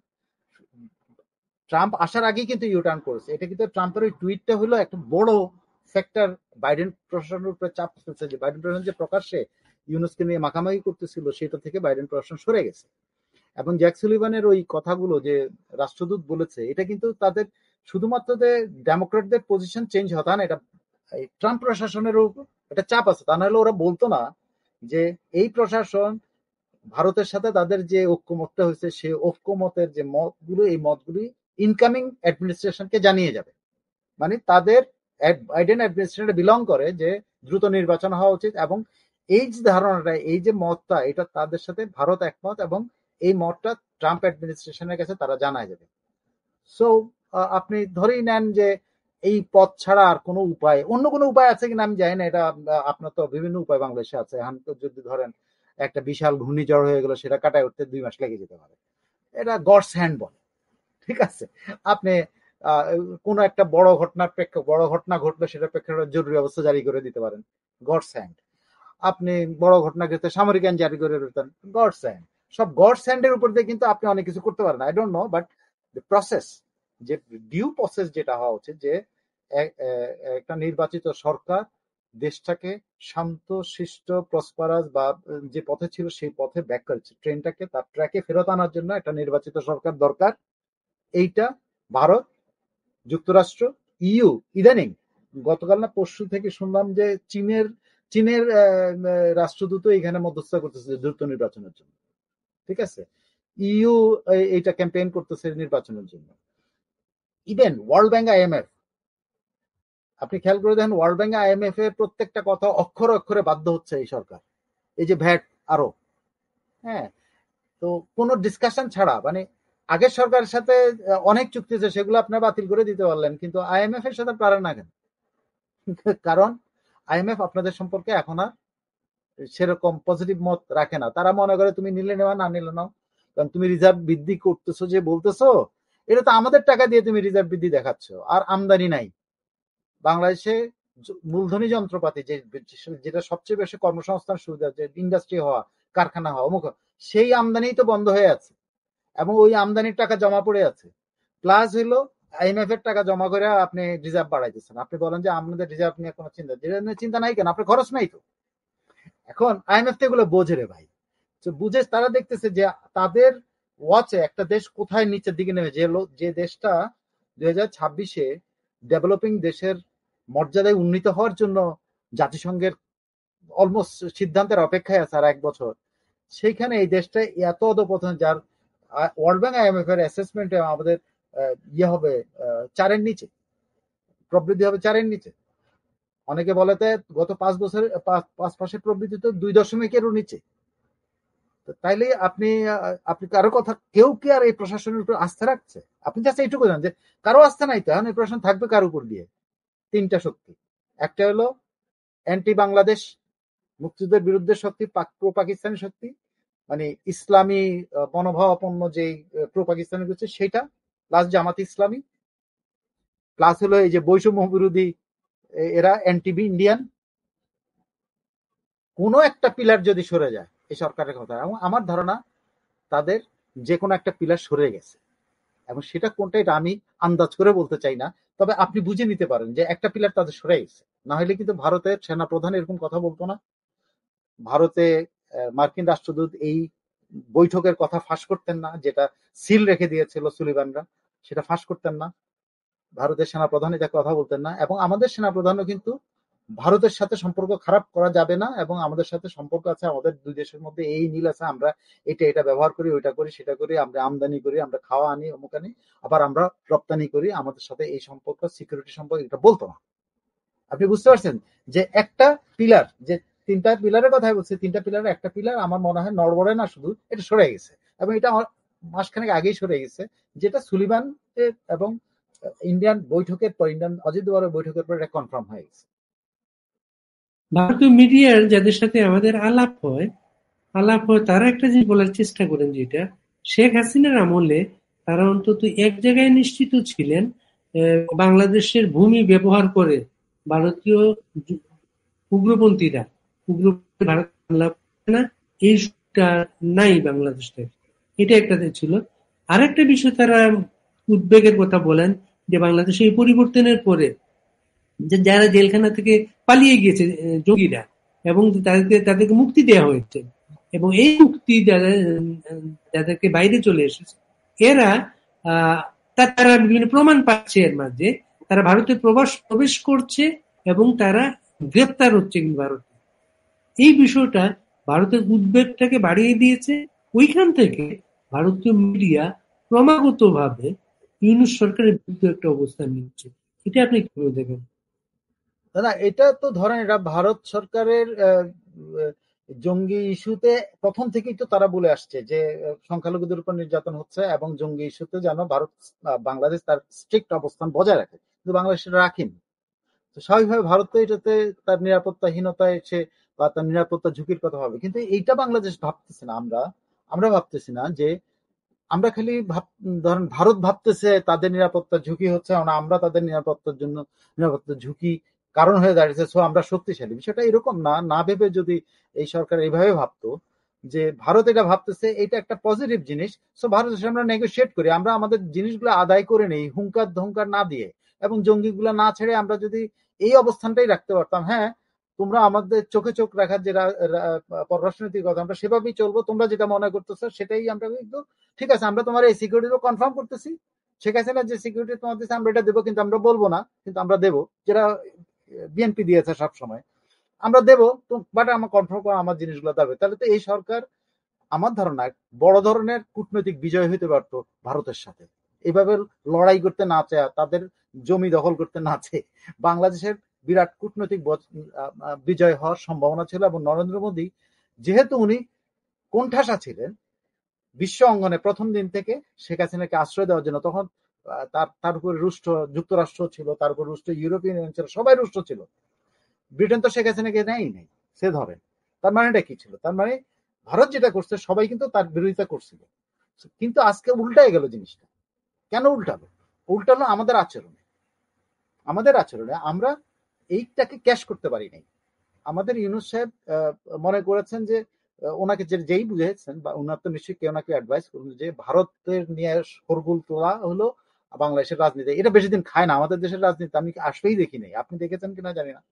ট্রাম্প আসার আগেই কিন্তু ইউটার্ন করেছে। এটা কিন্তু ট্রাম্পের ওই টুইটটা হলো একটা বড় ফ্যাক্টর বাইডেন প্রশাসনের উপরে চাপ ফেলছে, যে বাইডেন প্রশাসন যে প্রকাশ্যে ইউনুসকে নিয়ে মাখামাখি করতেছিল সেটা থেকে বাইডেন প্রশাসন সরে গেছে। এবং জ্যাক সুলিভানের ওই কথাগুলো যে রাষ্ট্রদূত বলেছে, এটা কিন্তু তাদের শুধুমাত্র যে ডেমোক্রেটদের পজিশন চেঞ্জ হতা না, এটা ট্রাম্প প্রশাসনের উপর একটা চাপ আছে। তা নাহলে ওরা বলতো না যে এই প্রশাসন ভারতের সাথে তাদের যে ঐক্যমতটা হয়েছে সেই ঐক্যমতের যে মতগুলো, এই মতগুলি ইনকামিং অ্যাডমিনিস্ট্রেশনকে জানিয়ে যাবে। মানে তাদের বাইডেন অ্যাডমিনিস্ট্রেশনে বিলং করে যে দ্রুত নির্বাচন হওয়া উচিত, এবং এই যে ধারণাটা, এই যে মতটা, এটা তাদের সাথে ভারত একমত, এবং এই মতটা ট্রাম্প অ্যাডমিনিস্ট্রেশনের কাছে তারা জানায় যাবে। সো আপনি ধরেই নেন যে এই পথ ছাড়া আর কোনো উপায়, অন্য কোনো উপায় আছে কিনা আমি জানি না। এটা আপনার তো বিভিন্ন উপায় বাংলাদেশে আছে। এখন তো যদি ধরেন একটা বিশাল ঘূর্ণিঝড় হয়ে গেল, সেটা কাটায় উঠতে 2 মাস লেগে যেতে পারে। এটা গডস হ্যান্ড বলে, ঠিক আছে। আপনি কোনো একটা বড় ঘটনা ঘটলো, সেটা প্রেক্ষাপটে জরুরি অবস্থা জারি করে দিতে পারেন, গডস হ্যান্ড। আপনি বড় ঘটনা ক্ষেত্রে সামরিক আইন জারি করে দিতেন, গডস হ্যান্ড। সব গডস হ্যান্ডের উপর দিয়ে কিন্তু আপনি অনেক কিছু করতে পারেন। I don't no, but the process, যে ডিউ প্রসেস যেটা হওয়া উচিত, যে একটা নির্বাচিত সরকার দেশটাকে শান্ত শিষ্ট প্রসপারাস বা যে পথে ছিল সেই পথে ব্যাক করেছে, ট্রেনটাকে তার ট্র্যাকে ফেরত আনার জন্য একটা নির্বাচিত সরকার দরকার। এইটা ভারত, যুক্তরাষ্ট্র, ইইউ, ইদানিং গতকাল না পরশু থেকে শুনলাম যে চীনের রাষ্ট্রদূত এখানে মধ্যস্থতা করতেছে দ্রুত নির্বাচনের জন্য, ঠিক আছে। ইইউ এইটা ক্যাম্পেইন করতেছে নির্বাচনের জন্য। ইভেন ওয়ার্ল্ড ব্যাংক, আইএমএফ, আপনি খেয়াল করে দেখেন ওয়ার্ল্ড ব্যাংক আইএমএফ এর প্রত্যেকটা কথা অক্ষরে অক্ষরে বাধ্য হচ্ছে এই সরকার। এই যে ভ্যাট আরো, হ্যাঁ, তো কোনো ডিসকাশন ছাড়া, মানে আগের সরকারের সাথে অনেক চুক্তি আছে, সেগুলো আপনারা বাতিল করে দিতে পারলেন, কিন্তু আইএমএফ এর সাথে পারেন না কেন? কারণ আইএমএফ আপনাদের সম্পর্কে এখন আর সেরকম পজিটিভ মত রাখে না। তারা মনে করে তুমি নিলে নেওয়া, না নিলে নাও, কারণ তুমি রিজার্ভ বৃদ্ধি করতেছো, যে বলতেছো এটা তো আমাদের টাকা দিয়ে তুমি রিজার্ভ বৃদ্ধি দেখাচ্ছ, আর আমদানি নাই বাংলাদেশে। মূলধনী যন্ত্রপাতি যেটা সবচেয়ে বেশি কর্মসংস্থান সুবিধা, যে ইন্ডাস্ট্রি হওয়া, কারখানা হওয়া, অমুক, সেই আমদানি তো বন্ধ হয়ে আছে, এবং ওই আমদানির টাকা জমা পড়ে আছে। প্লাস হইলো আইএমএফ এর টাকা জমা করে আপনি রিজার্ভ বাড়াইতেছেন। আপনি বলেন যে আমাদের রিজার্ভ নিয়ে কোনো চিন্তা নাই কেন? আপনার খরচ নাই তো। এখন আইএমএফ তো এগুলো বোঝে রে ভাই, বুঝে তারা দেখতেছে যে তাদের ওয়াচে একটা দেশ কোথায় নিচের দিকে নেমে, যে দেশটা 2026-এ ডেভেলপিং দেশের মর্যাদায় উন্নীত হওয়ার জন্য জাতিসংঘের অলমোস্ট সিদ্ধান্তের অপেক্ষায় আছে আর 1 বছর, সেইখানে এই দেশটা এত অধপতন, যার ওয়ার্ল্ড ব্যাংক আইএমএফ এর অ্যাসেসমেন্টে আমাদের ইয়ে হবে 4-এর নিচে, প্রবৃদ্ধি হবে 4-এর নিচে। অনেকে বলে গত 5 বছরের 5 মাসের প্রবৃদ্ধি তো 2.1-এরও নিচে। তাইলে আপনি কারো কথা, কেউ কি আর এই প্রশাসনের উপর আস্থা রাখছে? আপনি জাস্ট এইটুকু জানেন যে কারো আস্থা নাই, তো এখন এই প্রশাসন থাকবে কার উপর দিয়ে? 3টা শক্তি। একটা হলো অ্যান্টি বাংলাদেশ, মুক্তিযুদ্ধের বিরুদ্ধে শক্তি, প্রো পাকিস্তানি শক্তি, মানে ইসলামী মনোভাবাপন্ন যে প্রো পাকিস্তানি হচ্ছে সেটা, প্লাস জামাত ইসলামী, প্লাস হলো এই যে বৈষম্য বিরোধী, এরা অ্যান্টি ইন্ডিয়ান। কোনো একটা পিলার যদি সরে যায় এই সরকারের কথা, এবং আমার ধারণা তাদের যে কোনো একটা পিলার সরে গেছে, এবং সেটা কোনটা এটা আমি আন্দাজ করে বলতে চাই না, তবে আপনি বুঝে নিতে পারেন যে একটা পিলার তাদের সরে গেছে। না হলে কিন্তু ভারতের সেনাপ্রধান এরকম কথা বলতো না। ভারতে মার্কিন রাষ্ট্রদূত এই বৈঠকের কথা ফাঁস করতেন না, যেটা সিল রেখে দিয়েছিল সুলিভানরা, সেটা ফাঁস করতেন না। ভারতের সেনাপ্রধান এটা কথা বলতেন না, এবং আমাদের সেনাপ্রধানও কিন্তু ভারতের সাথে সম্পর্ক খারাপ করা যাবে না, এবং আমাদের সাথে সম্পর্ক আছে, আমাদের দুই দেশের মধ্যে এই মিল আছে, আমরা এটা ব্যবহার করি, ওইটা করি, সেটা করি, আমরা আমদানি করি, আমরা খাওয়া আনি, অমুক আনি, আবার আমরা রপ্তানি করি, আমাদের সাথে এই সম্পর্ক সিকিউরিটি সম্পর্ক, এটা বলতো না। আপনি বুঝতে পারছেন যে একটা পিলার, যে তিনটা পিলারের কথাই বলছি, তিনটা পিলারের একটা পিলার আমার মনে হয় নড়বড়ে না, শুধু এটা সরে গেছে, এবং এটা মাসখানেক আগেই সরে গেছে, যেটা সুলিভান এবং ইন্ডিয়ান বৈঠকের পর, ইন্ডিয়ান অজিত দোভালের বৈঠকের পর এটা কনফার্ম হয়ে গেছে।
ভারতীয় মিডিয়ার যাদের সাথে আমাদের আলাপ হয় তারা একটা জিনিস বলার চেষ্টা করেন, যেটা শেখ হাসিনার আমলে তারা অন্তত এক জায়গায় নিশ্চিত ছিলেন, বাংলাদেশের ভূমি ব্যবহার করে ভারতীয় উগ্রপন্থীরা ভারত হামলা করে না, এইটা নাই বাংলাদেশ থেকে, এটা একটা ছিল। আরেকটা বিষয় তারা উদ্বেগের কথা বলেন, যে বাংলাদেশে এই পরিবর্তনের পরে যে যারা জেলখানা থেকে পালিয়ে গিয়েছে জঙ্গিরা, এবং তাদেরকে মুক্তি দেওয়া হয়েছে, এবং এই মুক্তি যাদেরকে বাইরে চলে এসেছে, এরা তারা বিভিন্ন প্রমাণ পাচ্ছে, এর মাঝে তারা ভারতে প্রবেশ করছে এবং তারা গ্রেপ্তার হচ্ছে ভারতে। এই বিষয়টা ভারতের উদ্বেগটাকে বাড়িয়ে দিয়েছে। ওইখান থেকে ভারতীয় মিডিয়া ক্রমাগত ভাবে ইউনূস সরকারের বিরুদ্ধে একটা অবস্থান নিচ্ছে। এটা আপনি কিভাবে দেখেন?
না, এটা তো ধরেন এটা ভারত সরকারের জঙ্গি ইস্যুতে প্রথম থেকেই তো তারা বলে আসছে যে সংখ্যালঘুদের উপর নির্যাতন হচ্ছে, এবং জঙ্গি ইস্যুতে যেন ভারত বাংলাদেশ তার স্ট্রিক্ট অবস্থান বজায় রাখে, কিন্তু বাংলাদেশ সেটা রাখেনি। তো স্বাভাবিকভাবে ভারত তো এটাতে তার নিরাপত্তাহীনতায় এসে বা তার নিরাপত্তা ঝুঁকির কথা হবে, কিন্তু এইটা বাংলাদেশ ভাবতেছে না। আমরা ভাবতেছি না যে আমরা খালি ধরেন ভারত ভাবতেছে তাদের নিরাপত্তা ঝুঁকি হচ্ছে, আমরা তাদের নিরাপত্তার জন্য নিরাপত্তা ঝুঁকি কারণ হয়ে দাঁড়িয়েছে, সো আমরা শক্তিশালী। বিষয়টা এরকম না। না ভেবে যদি এই সরকার এইভাবে ভাবতো যে ভারত এটা ভাবতেছে এটা একটা পজিটিভ জিনিস, সো ভারতের সাথে আমরা নেগোশিয়েট করি, আমরা আমাদের জিনিসগুলো আদায় করে নেই হুঙ্কার ধঙ্কার না দিয়ে, এবং জঙ্গিগুলো না ছেড়ে আমরা যদি এই অবস্থানটাই রাখতে পারতাম, হ্যাঁ তোমরা আমাদের চোখে চোখ রাখার যে পররাষ্ট্রনীতির কথা, আমরা সেভাবেই চলবো, তোমরা যেটা মনে করতেছো সেটাই আমরা কিন্তু ঠিক আছে, আমরা তোমার এই সিকিউরিটি কনফার্ম করতেছি, শেখ হাসিনা যে সিকিউরিটি তোমার দিচ্ছে আমরা এটা দেবো, কিন্তু আমরা বলবো না, কিন্তু আমরা দেবো, যেটা বিএনপি দিয়েছে সব সময়, আমরা দেবো, বাট আমার কনফার্ম করা আমার জিনিসগুলো দেবে। তাহলে তো এই সরকার আমার ধারণা বড় ধরনের কূটনৈতিক বিজয় হইতে পারত ভারতের সাথে, এইভাবে লড়াই করতে না চায়, তাদের জমি দখল করতে না চেয়ে বাংলাদেশের বিরাট কূটনৈতিক বিজয় হওয়ার সম্ভাবনা ছিল। এবং নরেন্দ্র মোদী যেহেতু উনি কোণঠাসা ছিলেন বিশ্ব অঙ্গনে প্রথম দিন থেকে শেখ হাসিনাকে আশ্রয় দেওয়ার জন্য, তখন তার উপরে রুষ্ট যুক্তরাষ্ট্র ছিল, তার উপর রুষ্ট ইউরোপিয়ান ইউনিয়ন ছিল, সবাই রুষ্ট ছিল। ব্রিটেন তো শেখ হাসিনাকে নেই সে ধরে, তার মানেটা কি ছিল? তার মানে ভারত যেটা করছে সবাই কিন্তু তার বিরোধিতা করছিল, কিন্তু আজকে উল্টায় গেল জিনিসটা। কেন উল্টালো? উল্টালো আমাদের আচরণে আমরা এইটাকে ক্যাশ করতে পারি নাই। আমাদের ইউনূস সাহেব মনে করেছেন যে ওনাকে যেই বুঝেছেন, বা ওনার তো নিশ্চয়ই কেউ নাকি অ্যাডভাইস করুন যে ভারতের নিয়ে শোরগোল তোলা হলো বাংলাদেশের রাজনীতি, এটা বেশি দিন খায় না। আমাদের দেশের রাজনীতি আমি আসলেই দেখি নাই, আপনি দেখেছেন কিনা জানি না,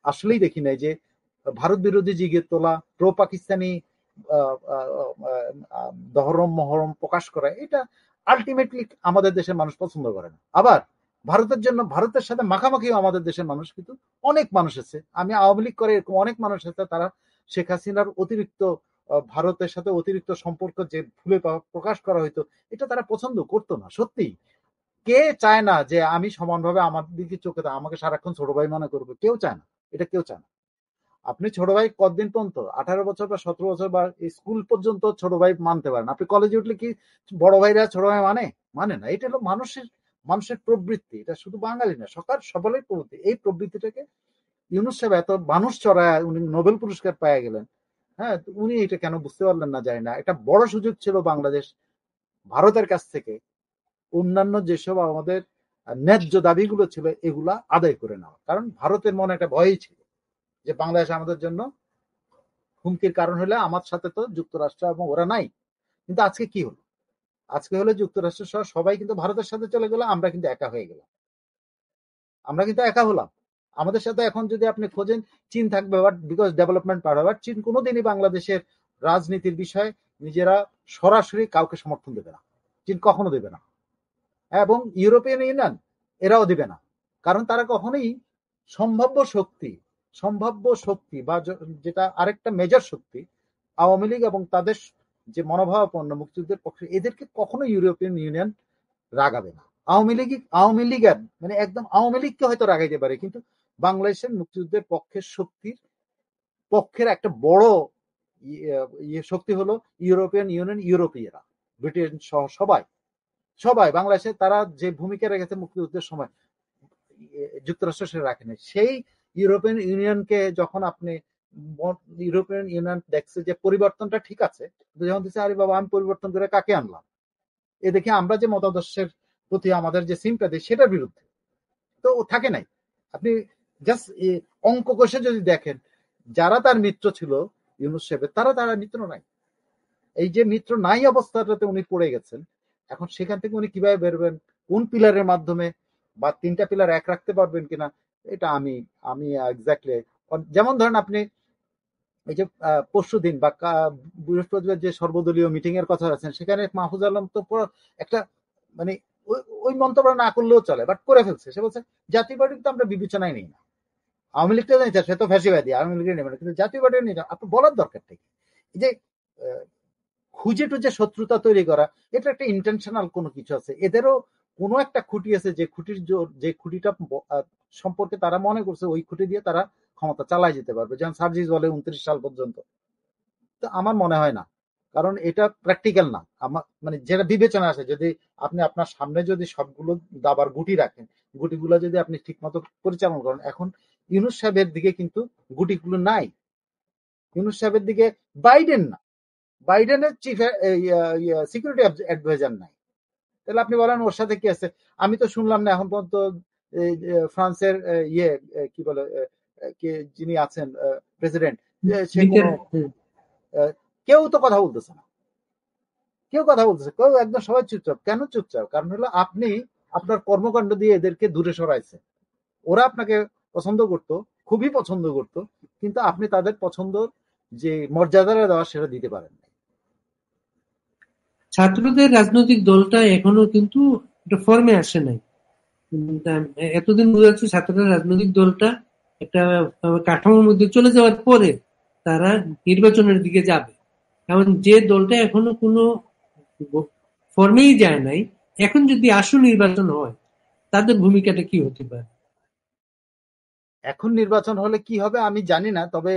আসলেই দেখি নাই যে ভারত বিরোধী জিগির তোলা, প্রো পাকিস্তানি দহরম মহরম প্রকাশ করা, এটা আলটিমেটলি আমাদের দেশের মানুষ পছন্দ করে না। আবার ভারতের সাথে মাখামাখিও আমাদের দেশের মানুষ, কিন্তু অনেক মানুষ আছে, আমি আওয়ামী লীগ করে এরকম অনেক মানুষ আছে, তারা শেখ হাসিনার অতিরিক্ত ভারতের সাথে অতিরিক্ত সম্পর্ক যে ভুলে প্রকাশ করা হইতো, এটা তারা পছন্দ করতো না। সত্যি কে চায় না যে আমি সমানভাবে আমার দিকে চোখে আমাকে সারাক্ষণ ছোট ভাই মনে করবো? কেউ চায় না, এটা কেউ চায় না। আপনি ছোট ভাই কতদিন পর্যন্ত, 18 বছর বা 17 বছর বা স্কুল পর্যন্ত ছোট ভাই মানতে পারেন, আপনি কলেজে উঠলে কি বড় ভাইরা ছোট ভাই মানে না? এটা হলো মানুষের প্রবৃত্তি, এটা শুধু বাঙালি না, সকলের প্রবৃত্তি। এই প্রবৃত্তিটাকে ইউনূস সাহেব এত মানুষ চড়ায় উনি নোবেল পুরস্কার পেয়ে গেলেন, হ্যাঁ উনি এটা কেন বুঝতে পারলেন না জানি না। এটা বড় সুযোগ ছিল বাংলাদেশ ভারতের কাছ থেকে অন্যান্য যেসব আমাদের ন্যায্য দাবিগুলো ছিল এগুলা আদায় করে নেওয়া, কারণ ভারতের মনে একটা ভয়ই ছিল যে বাংলাদেশ আমাদের জন্য হুমকির কারণ হলে আমার সাথে তো যুক্তরাষ্ট্র এবং ওরা নাই, কিন্তু আজকে কি হলো? আজকে হলো যুক্তরাষ্ট্র সহ সবাই কিন্তু ভারতের সাথে চলে গেল, আমরা কিন্তু একা হয়ে গেলাম, আমরা কিন্তু একা হলাম। আমাদের সাথে এখন যদি আপনি খোঁজেন চীন থাকবে, but because development per but চীন কোনোদিনই বাংলাদেশের রাজনীতির বিষয়ে নিজেরা সরাসরি কাউকে সমর্থন দেবে না, চীন কখনো দেবে না। এবং ইউরোপিয়ান ইউনিয়ন এরাও দিবে না, কারণ তারা কখনোই সম্ভাব্য শক্তি বা যেটা আরেকটা মেজর শক্তি আওয়ামী লীগ এবং তাদের যে মনোভাবাপন্ন মুক্তিযুদ্ধের পক্ষে, এদেরকে কখনো ইউরোপিয়ান ইউনিয়ন রাগাবে না। আওয়ামী লীগের মানে একদম আওয়ামী লীগকে হয়তো রাগাইতে পারে, কিন্তু বাংলাদেশের মুক্তিযুদ্ধের পক্ষের একটা বড় শক্তি হলো ইউরোপিয়ান ইউনিয়ন, ইউরোপীয়রা, ব্রিটেন সহ সবাই বাংলাদেশে তারা যে ভূমিকা রেখেছে মুক্তিযুদ্ধের সময় যুক্তরাষ্ট্র সেটা রাখেনি। সেই ইউরোপিয়ান ইউনিয়নকে যখন আপনি ইউরোপিয়ান ইউনিয়ন দেখছে যে পরিবর্তনটা ঠিক আছে, যখন দিচ্ছে আরে বাবা আমি পরিবর্তন করে কাকে আনলাম, এ দেখে আমরা যে মতাদর্শের প্রতি আমাদের যে সিম্প্যাথি সেটার বিরুদ্ধে তো থাকে নাই। আপনি জাস্ট অঙ্ক কষে যদি দেখেন, যারা তার মিত্র ছিল ইউনূস সাহেবের, তারা মিত্র নাই। এই যে মিত্র নাই অবস্থাটাতে উনি পড়ে গেছেন, এখন সেখান থেকে উনি কিভাবে বেরোবেন, কোন পিলারের মাধ্যমে, বা তিনটা পিলার এক রাখতে পারবেন কিনা, এটা আমি এক্স্যাক্টলি, যেমন ধরেন আপনি এই যে পরশু দিন বা বৃহস্পতিবার যে সর্বদলীয় মিটিং এর কথা আছেন, সেখানে মাহফুজ আলম তো একটা মানে ওই মন্তব্য না করলেও চলে, বাট করে ফেলছে। সে বলছে জাতীয় পার্টি তো আমরা বিবেচনায় নিই না, আওয়ামী লীগটা জানি সে তো ফ্যাসিবাদী, আওয়ামী লীগের নেবে না, কিন্তু জাতীয় পার্টি নিয়ে আপনি বলার দরকার থেকে এই যে খুঁজে টুজে শত্রুতা তৈরি করা, এটা একটা ইন্টেনশনাল কোনো কিছু আছে, এদেরও কোনো একটা খুঁটি আছে, যে খুঁটিটা সম্পর্কে তারা মনে করছে ওই খুঁটি দিয়ে তারা ক্ষমতা চালায় যেতে পারবে, যেমন সার্জিস বলে 29 সাল পর্যন্ত। তো আমার মনে হয় না, কারণ এটা প্র্যাকটিক্যাল না। আমার মানে যেটা বিবেচনা আছে, যদি আপনি আপনার সামনে যদি সবগুলো দাবার গুটি রাখেন, গুটিগুলো যদি আপনি ঠিক মতো পরিচালনা করেন, এখন ইউনূস সাহেবের দিকে কিন্তু গুটিগুলো নাই। ইউনূস সাহেবের দিকে বাইডেনের চিফ সিকিউরিটি অ্যাডভাইজার নাই, তাহলে আপনি বলেন ওর সাথে কি আছে? আমি তো শুনলাম না এখন পর্যন্ত ফ্রান্সের কি বলে যিনি আছেন প্রেসিডেন্ট, সে কেউ তো কথা বলতেছে না, কেউ একদম সবাই চুপচাপ। কেন চুপচাপ? কারণ হলো আপনি আপনার কর্মকাণ্ড দিয়ে এদেরকে দূরে সরাইছেন। ওরা আপনাকে পছন্দ করত, খুবই পছন্দ করত, কিন্তু আপনি তাদের পছন্দ যে মর্যাদাটা দেওয়া সেটা দিতে পারেন না।
ছাত্রদের রাজনৈতিক দলটা এখনো কিন্তু একটা ফর্মে আসে নাই। এতদিন বোঝা যাচ্ছে ছাত্রদের রাজনৈতিক দলটা একটা কাঠামোর মধ্যে চলে যাওয়ার পরে তারা নির্বাচনের দিকে যাবে। কারণ যে দলটা এখনো কোনো ফর্মেই যায় নাই, এখন যদি আসল নির্বাচন হয় তাদের ভূমিকাটা কি হতে পারে?
এখন নির্বাচন হলে কি হবে আমি জানি না, তবে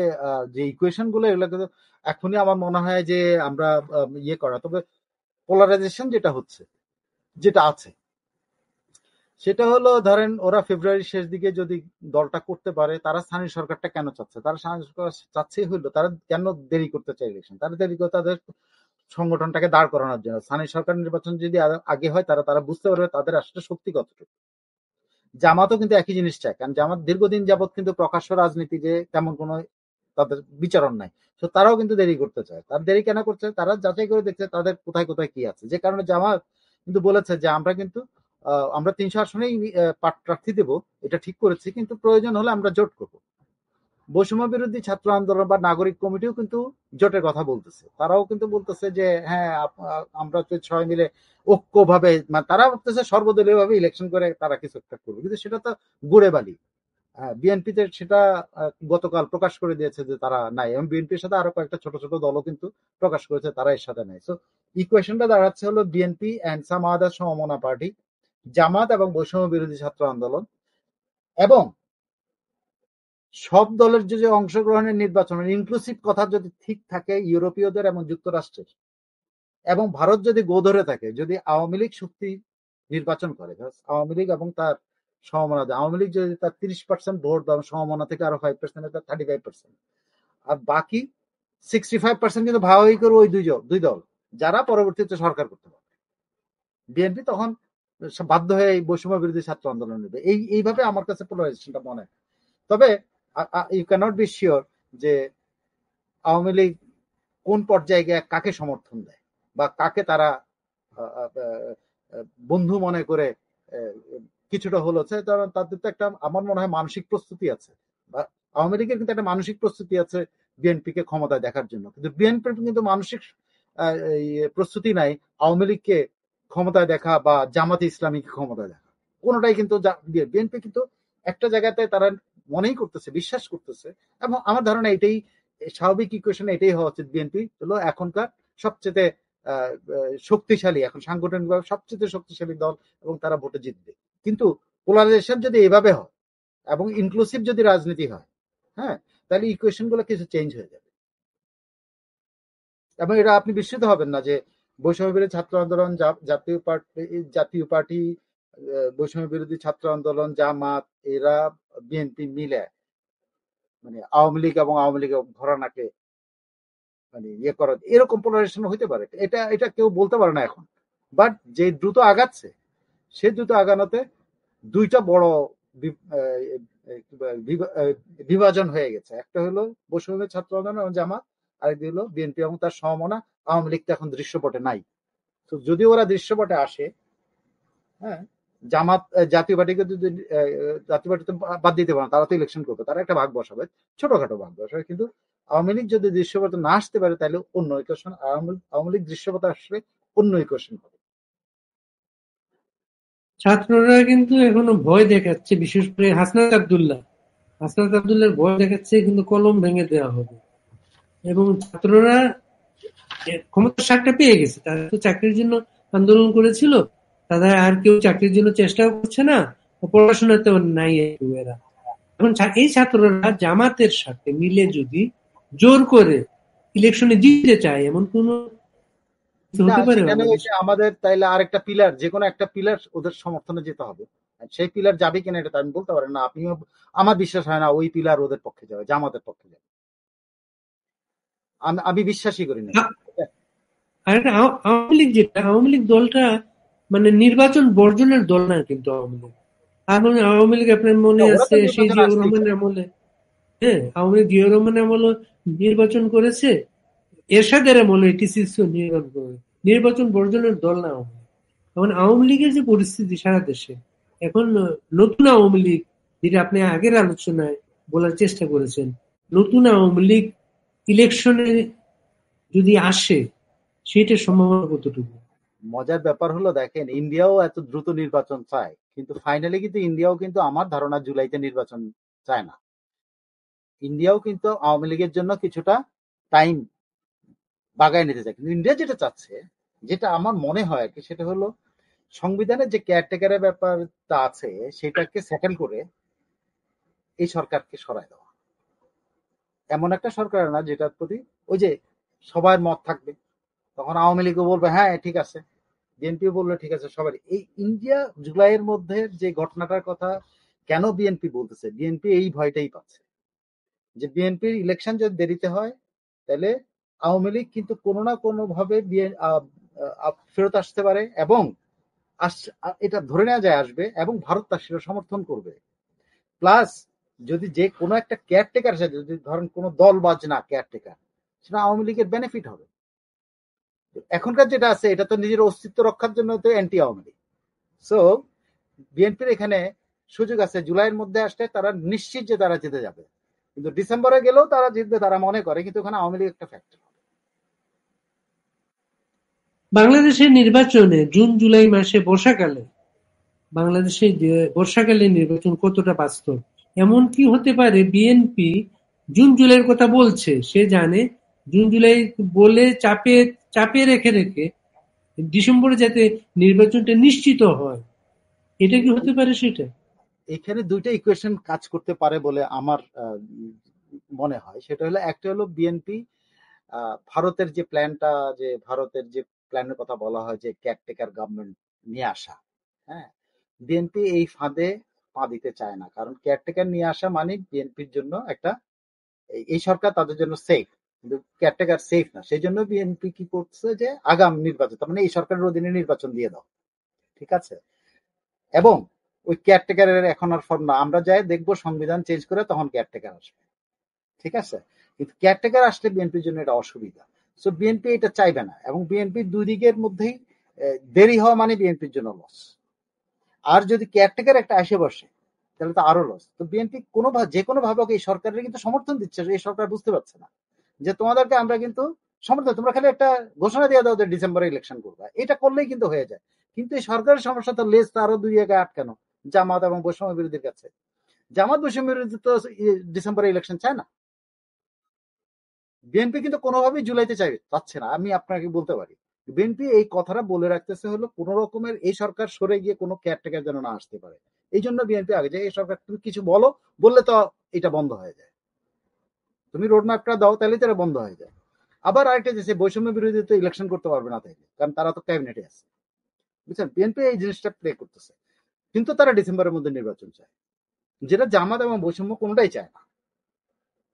যে ইকুয়েশন গুলো এগুলো এখনই আমার মনে হয় যে আমরা করা, তবে পোলারাইজেশন যেটা আছে সেটা হলো, ধরেন ওরা ফেব্রুয়ারির শেষ দিকে যদি দলটা করতে পারে, তারা স্থানীয় সরকারটা কেন চাচ্ছে? তারা স্থানীয় সরকার চাচ্ছেই হইলো, তারা কেন দেরি করতে চাই ইলেকশন? তারা দেরি করে তাদের সংগঠনটাকে দাঁড় করানোর জন্য। স্থানীয় সরকার নির্বাচন যদি আগে হয়, তারা বুঝতে পারবে তাদের আসলে শক্তি কতটুকু। জামাতও কিন্তু একই জিনিস চায়, কারণ জামাত দীর্ঘদিন যাবৎ কিন্তু প্রকাশ্য রাজনীতি যে তেমন কোনো তাদের বিচারণ নাই, তো তারাও কিন্তু দেরি করতে চায়। তার দেরি কেন করছে? তারা যাচাই করে দেখছে তাদের কোথায় কোথায় কি আছে, যে কারণে জামাত কিন্তু বলেছে যে আমরা 300 আসনেই প্রার্থী দেব, এটা ঠিক করেছি, কিন্তু প্রয়োজন হলে আমরা জোট করব। বৈষম্য বিরোধী ছাত্র আন্দোলন বা নাগরিক কমিটিও কিন্তু জোটের কথা বলতেছে, তারাও কিন্তু বলতেছে যে হ্যাঁ আমরা তো সবাই মিলে ঐক্যভাবে, মানে তারা বলতেছে সর্বদলীয় ভাবে ইলেকশন করে তারা কিছু একটা করবে, কিন্তু সেটা তো গুড়ে বালি। বিএনপিতে সেটা গতকাল প্রকাশ করে দিয়েছে যে তারা নাই, এবং বিএনপির সাথে আরো কয়েকটা ছোট ছোট দলও কিন্তু প্রকাশ করেছে তারা এর সাথে নাই। সো ইকুয়েশনটা দাঁড়াচ্ছে হলো বিএনপি অ্যান্ড সাম আদার সমমনা পার্টি, জামাত এবং বৈষম্য বিরোধী ছাত্র আন্দোলন, এবং সব দলের যে অংশগ্রহণের নির্বাচনের ইনক্লুসিভ কথা যদি ঠিক থাকে ইউরোপীয়দের এবং যুক্তরাষ্ট্রের, এবং ভারত যদি গো ধরে থাকে, যদি আওয়ামী লীগ শক্তি নির্বাচন করে, আওয়ামী লীগ এবং তার সমমনা, আওয়ামী লীগ যদি তার 30% ভোট এবং সমমনা থেকে আরো 5% 35%, আর বাকি 65% কিন্তু ভাগাভাগি করবে ওই দুই দল, যারা পরবর্তীতে সরকার করতে পারবে। বিএনপি তখন বাধ্য হয়ে এই বৈষম্য বিরোধী ছাত্র আন্দোলন নেবে। এইভাবে আমার কাছে পোলারাইজেশনটা মনে হয়। তবে ইউ ক্যানট বি শিওর যে আওয়ামী লীগ কোন পর্যায়ে গিয়ে কাকে সমর্থন দেয় বা কাকে তারা বন্ধু মনে করে কিছুটা হলো, তাদের তো একটা আমার মনে হয় মানসিক প্রস্তুতি আছে, বা আওয়ামী লীগের কিন্তু একটা মানসিক প্রস্তুতি আছে বিএনপিকে ক্ষমতায় দেখার জন্য, কিন্তু বিএনপির কিন্তু মানসিক প্রস্তুতি নাই আওয়ামী লীগকে ক্ষমতায় দেখা বা জামাতে ইসলামীকে ক্ষমতায় দেখা, কোনোটাই কিন্তু বিএনপি কিন্তু একটা জায়গাতে তারা মনেই করতেছে, বিশ্বাস করতেছে, এবং আমার ধারণা এটাই স্বাভাবিক ইকুয়েশন, এটাই হওয়া উচিত। বিএনপি হলো এখনকার সবচেয়ে শক্তিশালী, এখন সাংগঠনিকভাবে সবচেয়ে শক্তিশালী দল, এবং তারা ভোটে জিতবে। কিন্তু পোলারাইজেশন যদি এভাবে হয় এবং ইনক্লুসিভ যদি রাজনীতি হয়, হ্যাঁ, তাহলে ইকুয়েশন গুলো কিছু চেঞ্জ হয়ে যাবে। এবং এটা আপনি বিস্মিত হবেন না যে বৈষম্য বিরোধী ছাত্র আন্দোলন, জাতীয় পার্টি, বৈষম্য বিরোধী ছাত্র আন্দোলন, জামাত, এরা বিএনপি মিলে মানে আওয়ামী লীগ এবং আওয়ামী লীগের ঘরানাকে মানে ইয়ে করা, এরকম পোলারাইজেশন হইতে পারে, এটা কেউ বলতে পারে না এখন। বাট যে দ্রুত আগাচ্ছে, সে দ্রুত আগানোতে দুইটা বড় বিভাজন হয়ে গেছে। একটা হলো বৈষম্য ছাত্র আন্দোলন এবং জামাত, আরেকটি হলো বিএনপি এবং তার সমমনা আওয়ামী লীগ তো এখন দৃশ্যপটে নাই। তো যদি ওরা দৃশ্যপটে আসে, হ্যাঁ, জামাত জাতীয় পার্টিকে যদি জাতীয় পার্টি তো বাদ দিতে পারে, তারা তো ইলেকশন করবে, তারা একটা ভাগ বসাবে, ছোটখাটো ভাগ বসাবে, কিন্তু আওয়ামী লীগ যদি দৃশ্যপটে না আসতে পারে তাহলে অন্য ইকুয়েশন, আওয়ামী লীগ দৃশ্যপটে আসলে অন্য ইকুয়েশন হবে।
ছাত্ররা কিন্তু এখনো ভয় দেখাচ্ছে, বিশেষ করে হাসনাত আব্দুল্লাহর ভয় দেখাচ্ছে কিন্তু কলম ভেঙে দেওয়া হবে। এবং ছাত্ররা ক্ষমতার স্বাদটা পেয়ে গেছে, তারা তো চাকরির জন্য আন্দোলন করেছিল, তারা আর কেউ চাকরির জন্য চেষ্টাও করছে না, পড়াশোনাতেও নাই এরা। এখন এই ছাত্ররা জামাতের সাথে মিলে যদি জোর করে ইলেকশনে জিততে চায়, এমন কোন হতে পারে
সেখানে আমাদের তাইলে আরেকটা পিলার, যে কোনো একটা পিলার ওদের সমর্থনে যেতে হবে। সেই পিলার যাবে কিনা এটা আমি বলতে পারেন না, আপনিও, আমার বিশ্বাস হয় না ওই পিলার ওদের পক্ষে যাবে, জামাতের পক্ষে যাবে, আমি বিশ্বাসই করি না।
আর একটা আওয়ামী লীগ, যেটা আওয়ামী লীগ দলটা মানে নির্বাচন বর্জনের দল না কিন্তু আওয়ামী লীগ। এখন আওয়ামী লীগ আপনার মনে
ওরা তো
আছে সেই
নির্বাচন
জিয়াউর
আসতেই
রহমানের আমলে, হ্যাঁ, আওয়ামী লীগ জিয়াউর রহমানের আমলে নির্বাচন করেছে, এরশাদের আমলে নির্বাচন করে, নির্বাচন বর্জনের দল না আওয়ামী লীগ। এখন আওয়ামী লীগের যে পরিস্থিতি সারা দেশে এখন, নতুন আওয়ামী লীগ, যেটা আপনি আগের আলোচনায় বলার চেষ্টা করেছেন, নতুন আওয়ামী লীগ ইলেকশনে যদি আসে সেটার সম্ভাবনা কতটুকু?
মজার ব্যাপার হলো দেখেন, ইন্ডিয়াও এত দ্রুত নির্বাচন চায়, কিন্তু ফাইনালি কিন্তু ইন্ডিয়াও কিন্তু আমার ধারণা জুলাইতে নির্বাচন চায় না। ইন্ডিয়াও কিন্তু আওয়ামী লীগের জন্য কিছুটা টাইম বাগায় নিতে চায়, কিন্তু ইন্ডিয়া যেটা চাচ্ছে, যেটা আমার মনে হয় আর কি, সেটা হলো সংবিধানের যে কেয়ারটেকারের ব্যাপারটা আছে সেটাকে সেটেল করে এই সরকারকে সরায় দেওয়া, এমন একটা সরকার না যেটার প্রতি ওই যে সবার মত থাকবে, তখন আওয়ামী লীগও বলবে হ্যাঁ ঠিক আছে, বিএনপিও বললো ঠিক আছে, সবাই। এই ইন্ডিয়া জুলাইয়ের মধ্যে যে ঘটনাটার কথা কেন বিএনপি বলতেছে, বিএনপি এই ভয়টাই পাচ্ছে যে বিএনপির ইলেকশন যদি দেরিতে হয় তাহলে আওয়ামী লীগ কিন্তু কোনো না কোনো ভাবে ফেরত আসতে পারে, এবং এটা ধরে নেওয়া যায় আসবে, এবং ভারত তার সেটা সমর্থন করবে। প্লাস যদি যে কোনো একটা কেয়ারটেকার সাথে যদি ধরেন কোনো দল বাজ না কেয়ারটেকার, সেটা আওয়ামী লীগের বেনিফিট হবে। এখনকার যেটা আছে এটা তো নিজের অস্তিত্ব রক্ষার জন্য তো অ্যান্টি আওয়ামী লীগ। সো বিএনপির এখানে সুযোগ আছে, জুলাইয়ের মধ্যে আসলে তারা নিশ্চিত যে তারা জিতে যাবে, কিন্তু ডিসেম্বরে গেলেও তারা জিতবে তারা মনে করে, কিন্তু ওখানে আওয়ামী লীগ একটা ফ্যাক্টর।
বাংলাদেশের নির্বাচনে জুন জুলাই মাসে বর্ষাকালে, বাংলাদেশের বর্ষাকালে নির্বাচন কতটা বাস্তব? এমন কি হতে পারে বিএনপি জুন জুলাইয়ের কথা বলছে, সে জানে জুন জুলাই বলে চাপে চাপে রেখে রেখে ডিসেম্বরে যাতে নির্বাচনটা নিশ্চিত হয়, এটা কি হতে পারে সেটা?
এখানে দুইটা ইকুয়েশন কাজ করতে পারে বলে আমার মনে হয়। সেটা হলো, একটা হলো বিএনপি ভারতের যে প্ল্যানটা, যে ভারতের যে প্ল্যানের কথা বলা হয় যে কেয়ারটেকার গভর্নমেন্ট নিয়ে আসা, হ্যাঁ, বিএনপি এই ফাঁদে পা দিতে চায় না, কারণ কেয়ারটেকার নিয়ে আসা মানে বিএনপির জন্য একটা, এই সরকার তাদের জন্য সেফ, কিন্তু কেয়ারটেকার সেফ না, সেই জন্য বিএনপি কি করছে যে আগাম নির্বাচন, তার মানে এই সরকারের অধীনে নির্বাচন দিয়ে দাও, ঠিক আছে, এবং ওই কেয়ারটেকারের এখন আর ফর্ম না, আমরা যাই দেখবো সংবিধান চেঞ্জ করে তখন কেয়ারটেকার আসবে, ঠিক আছে, কিন্তু কেয়ারটেকার আসলে বিএনপির জন্য এটা অসুবিধা। সো বিএনপি এটা চাইবে না, এবং বিএনপির দুই দিকের মধ্যেই দেরি হওয়া মানে বিএনপির জন্য লস। আর যদি কেয়ারটেকার একটা আসে বসে তাহলে তো আরো লস। তো বিএনপি যে কোনো ভাবে এই সরকারের কিন্তু সমর্থন দিচ্ছে, এই সরকার বুঝতে পারছে না যে তোমাদেরকে আমরা কিন্তু সমর্থন, তোমরা খালি একটা ঘোষণা দিয়ে দাও যে ডিসেম্বরে ইলেকশন করবা, এটা করলেই কিন্তু হয়ে যায়। কিন্তু এই সরকারের সমস্যা তো লেজ তো আরো দুই জায়গায় আটকানো, জামাত এবং বৈষম্য বিরোধীর কাছে। জামাত বৈষম্য বিরোধী তো ডিসেম্বরে ইলেকশন চায় না, বিএনপি কিন্তু কোনোভাবেই জুলাইতে চাচ্ছে না। আমি আপনাকে বলতে পারি বিএনপি এই কথাটা বলে রাখতেছে হলো কোন রকমের এই সরকার সরে গিয়ে কোনো কেয়ারটেকার যেন না আসতে পারে। এই জন্য বিএনপি আগে যে এই সরকার তুমি কিছু বললে তো এটা বন্ধ হয়ে যায়, তুমি রোড ম্যাপটা দাও তাহলে তো এটা বন্ধ হয়ে যায়। আবার আরেকটা যে বৈষম্য বিরোধী তো ইলেকশন করতে পারবে না তাইলে, কারণ তারা তো ক্যাবিনেটে আছে, বুঝছেন? বিএনপি এই জিনিসটা প্লে করতেছে, কিন্তু তারা ডিসেম্বরের মধ্যে নির্বাচন চায়, যেটা জামাত এবং বৈষম্য কোনটাই চায় না।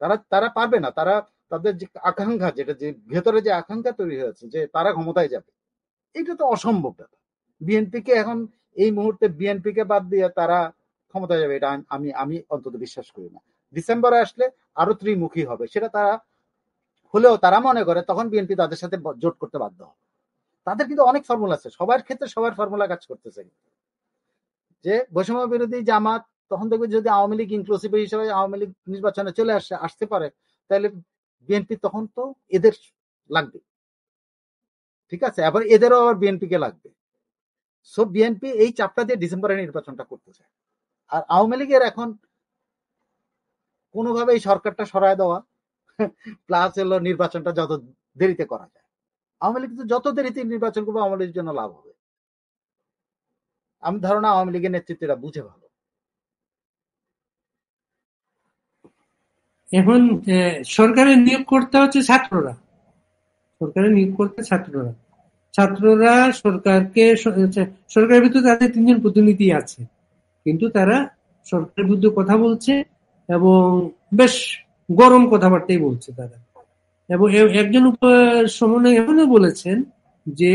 তারা তারা পারবে না, তারা তাদের যে আকাঙ্ক্ষা, যেটা যে ভেতরে যে আকাঙ্ক্ষা তৈরি হয়েছে যে তারা ক্ষমতায় যাবে, এটা তো অসম্ভব ব্যাপার। বিএনপি কে এখন এই মুহূর্তে বিএনপি কে বাদ দিয়ে তারা ক্ষমতায় যাবে, এটা আমি আমি অন্তত বিশ্বাস করি না। ডিসেম্বরে আসলে আরো ত্রিমুখী হবে, সেটা তারা হলেও তারা মনে করে তখন বিএনপি তাদের সাথে জোট করতে বাধ্য হবে। তাদের কিন্তু অনেক ফর্মুলা আছে, সবার ক্ষেত্রে সবার ফর্মুলা কাজ করতেছে। যে বৈষম্য বিরোধী জামাত তখন দেখবে যদি আওয়ামী লীগ ইনক্লুসিভ হিসেবে আওয়ামী লীগ নির্বাচনে চলে আসতে পারে, তাহলে বিএনপি তখন তো এদের লাগবে, ঠিক আছে? আবার এদেরও আবার বিএনপি কে লাগবে। সো বিএনপি এই চাপটা দিয়ে ডিসেম্বরে নির্বাচনটা করতে চায়। আর আওয়ামী লীগের এখন কোনোভাবে এই সরকারটা সরায় দেওয়া প্লাস হলো নির্বাচনটা যত দেরিতে করা যায়। আওয়ামী লীগ যত দেরিতে নির্বাচন করবে আওয়ামী লীগের জন্য লাভ হবে। আমি ধারণা আওয়ামী লীগের নেতৃত্বরা বুঝে ভালো।
এখন সরকারের নিয়োগ করতে হচ্ছে ছাত্ররা, সরকারের নিয়োগ করতে ছাত্ররা ছাত্ররা সরকারকে, সরকারের ভিতরে তাদের 3 জন প্রতিনিধি আছে, কিন্তু তারা সরকারের বিরুদ্ধে কথা বলছে এবং বেশ গরম কথাবার্তাই বলছে তারা। এবং একজন সমন্বয় এমনও বলেছেন যে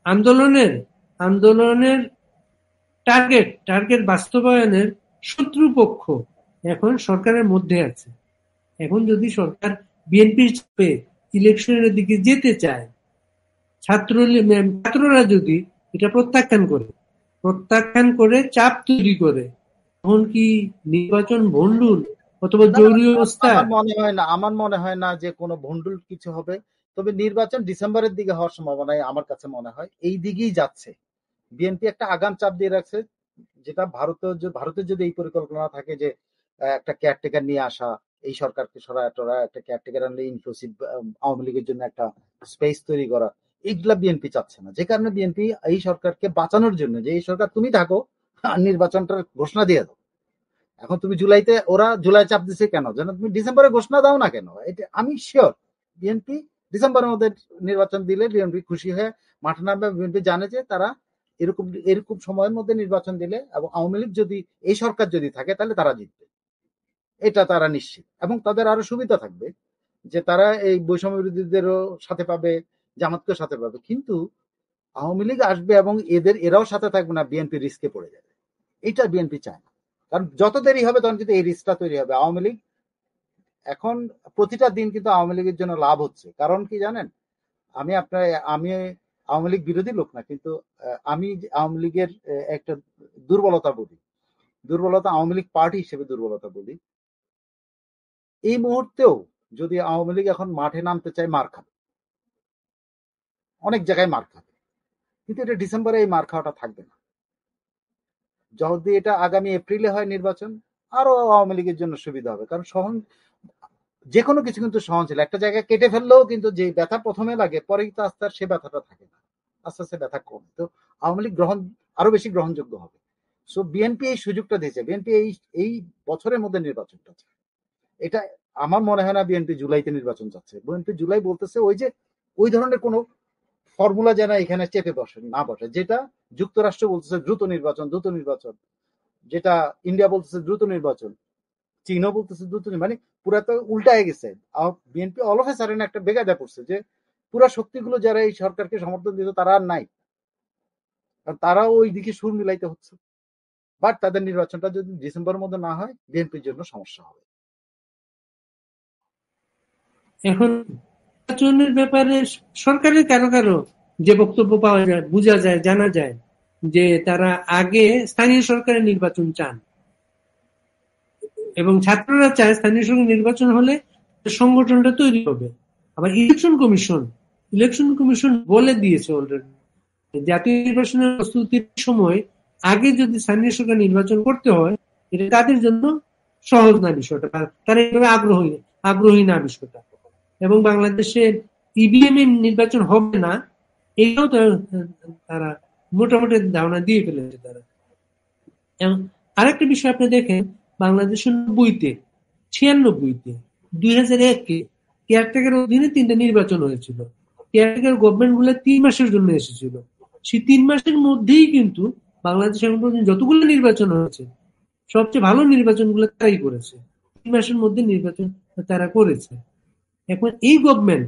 আন্দোলনের আন্দোলনের টার্গেট বাস্তবায়নের শত্রুপক্ষ এখন সরকারের মধ্যে আছে। এখন যদি সরকার বিএনপির চাপে ইলেকশনের দিকে যেতে চায়, ছাত্ররা যদি এটা প্রত্যাখ্যান করে চাপ তৈরি করে, তখন কি নির্বাচন ভণ্ডুল অথবা জরুরি অবস্থা?
আমার মনে হয় না যে কোনো ভণ্ডুল কিছু হবে। তবে নির্বাচন ডিসেম্বরের দিকে হওয়ার সম্ভাবনা আমার কাছে মনে হয় এই দিকেই যাচ্ছে। বিএনপি একটা আগাম চাপ দিয়ে রাখছে, যেটা ভারতের যদি এই পরিকল্পনা থাকে যে একটা কেয়ারটেকার নিয়ে আসা, এই সরকারকে সরায় টরায় একটা কেয়ারটেকার আনলে ইনক্লুসিভ আওয়ামী লীগের জন্য একটা স্পেস তৈরি করা, এইগুলা বিএনপি চাচ্ছে না। যে কারণে বিএনপি এই সরকারকে বাঁচানোর জন্য, যে এই সরকার তুমি থাকো আর নির্বাচনটার ঘোষণা দিয়ে দাও। এখন তুমি জুলাইতে, ওরা জুলাই চাপ দিচ্ছে কেন, যেন তুমি ডিসেম্বরে ঘোষণা দাও না কেন। এটা আমি শিওর বিএনপি ডিসেম্বরের মধ্যে নির্বাচন দিলে বিএনপি খুশি হয়ে মাঠে নামবে। বিএনপি জানে যে তারা এরকম সময়ের মধ্যে নির্বাচন দিলে এবং আওয়ামী লীগ যদি, এই সরকার যদি থাকে তাহলে তারা জিতবে, এটা তারা নিশ্চিত। এবং তাদের আরো সুবিধা থাকবে যে তারা এই বৈষম্য বিরোধীদেরও সাথে পাবে, জামাতকেও সাথে পাবে। কিন্তু আওয়ামী লীগ আসবে এবং এরাও সাথে থাকবে না, বিএনপি রিস্কে পড়ে যাবে। এটা বিএনপি চায় না, কারণ যত দেরি হবে তখন কিন্তু এই রিস্কটা তৈরি হবে। আওয়ামী লীগ এখন প্রতিটা দিন কিন্তু আওয়ামী লীগের জন্য লাভ হচ্ছে। কারণ কি জানেন, আমি আওয়ামী লীগ বিরোধী লোক না, কিন্তু আমি আওয়ামী লীগের একটা দুর্বলতা আওয়ামী লীগ পার্টি হিসেবে দুর্বলতা বলি। এই মুহূর্তেও যদি আওয়ামী লীগ এখন মাঠে নামতে চায়, মার খাবে, অনেক জায়গায় মার খাবে। কিন্তু এটা ডিসেম্বরে এই মার খাওয়াটা থাকবে না। যদি এটা আগামী এপ্রিলে হয় নির্বাচন, আরো আওয়ামী লীগের জন্য সুবিধা হবে। কারণ যে কোনো কিছু কিন্তু সহনশীল, একটা জায়গায় কেটে ফেললেও কিন্তু যে ব্যথা প্রথমে লাগে, পরে কিন্তু আস্তে আস্তে সে ব্যথাটা থাকে না, আস্তে আস্তে ব্যথা কমে। তো আওয়ামী লীগ আরো বেশি গ্রহণযোগ্য হবে। সো বিএনপি এই সুযোগটা দিয়েছে, বিএনপি এই বছরের মধ্যে নির্বাচনটা চায়। এটা আমার মনে হয় না বিএনপি জুলাইতে নির্বাচন চাচ্ছে। বিএনপি জুলাই বলতেছে ওই ধরনের কোন ফর্মুলা যেন এখানে চেপে না বসে, যেটা যুক্তরাষ্ট্র বলতেছে দ্রুত নির্বাচন, যেটা ইন্ডিয়া বলতেছে দ্রুত নির্বাচন, চীনও বলতেছে দ্রুত, মানে পুরা তো উল্টায় গেছে। BNP all of a sudden একটা বেকায়দা পড়ছে যে পুরা শক্তিগুলো যারা এই সরকারকে সমর্থন দিত তারা আর নাই, তারাও ওই দিকে সুর মিলাইতে হচ্ছে। বাট তাদের নির্বাচনটা যদি ডিসেম্বরের মধ্যে না হয়, বিএনপির জন্য সমস্যা হবে।
এখন নির্বাচনের ব্যাপারে সরকারের কারো কারো যে বক্তব্য পাওয়া যায়, বোঝা যায়, জানা যায় যে তারা আগে স্থানীয় সরকারের নির্বাচন চান এবং ছাত্ররা চায় স্থানীয় সরকার নির্বাচন হলে সংগঠনটা তৈরি হবে। আবার ইলেকশন কমিশন বলে দিয়েছে অলরেডি জাতীয় নির্বাচনের প্রস্তুতির সময় আগে যদি স্থানীয় সরকার নির্বাচন করতে হয়, এটা তাদের জন্য সহজ না বিষয়টা, তারা এইভাবে আগ্রহী না বিষয়টা। এবং বাংলাদেশে ইভিএম এ নির্বাচন হবে না এটাও তারা মোটামুটি ধারণা দিয়ে ফেলেছে তারা। এবং আরেকটা বিষয় আপনি দেখেন, বাংলাদেশের 90-তে 96-তে 2001-কে কেয়ারটেকার অধীনে 3টা নির্বাচন হয়েছিল। কেয়ারটেকার গভর্নমেন্ট গুলো 3 মাসের জন্য এসেছিল। সেই 3 মাসের মধ্যেই কিন্তু বাংলাদেশে এখন পর্যন্ত যতগুলো নির্বাচন হয়েছে সবচেয়ে ভালো নির্বাচন গুলো তারাই করেছে। 3 মাসের মধ্যে নির্বাচন তারা করেছে। এখন এই গভর্নমেন্ট,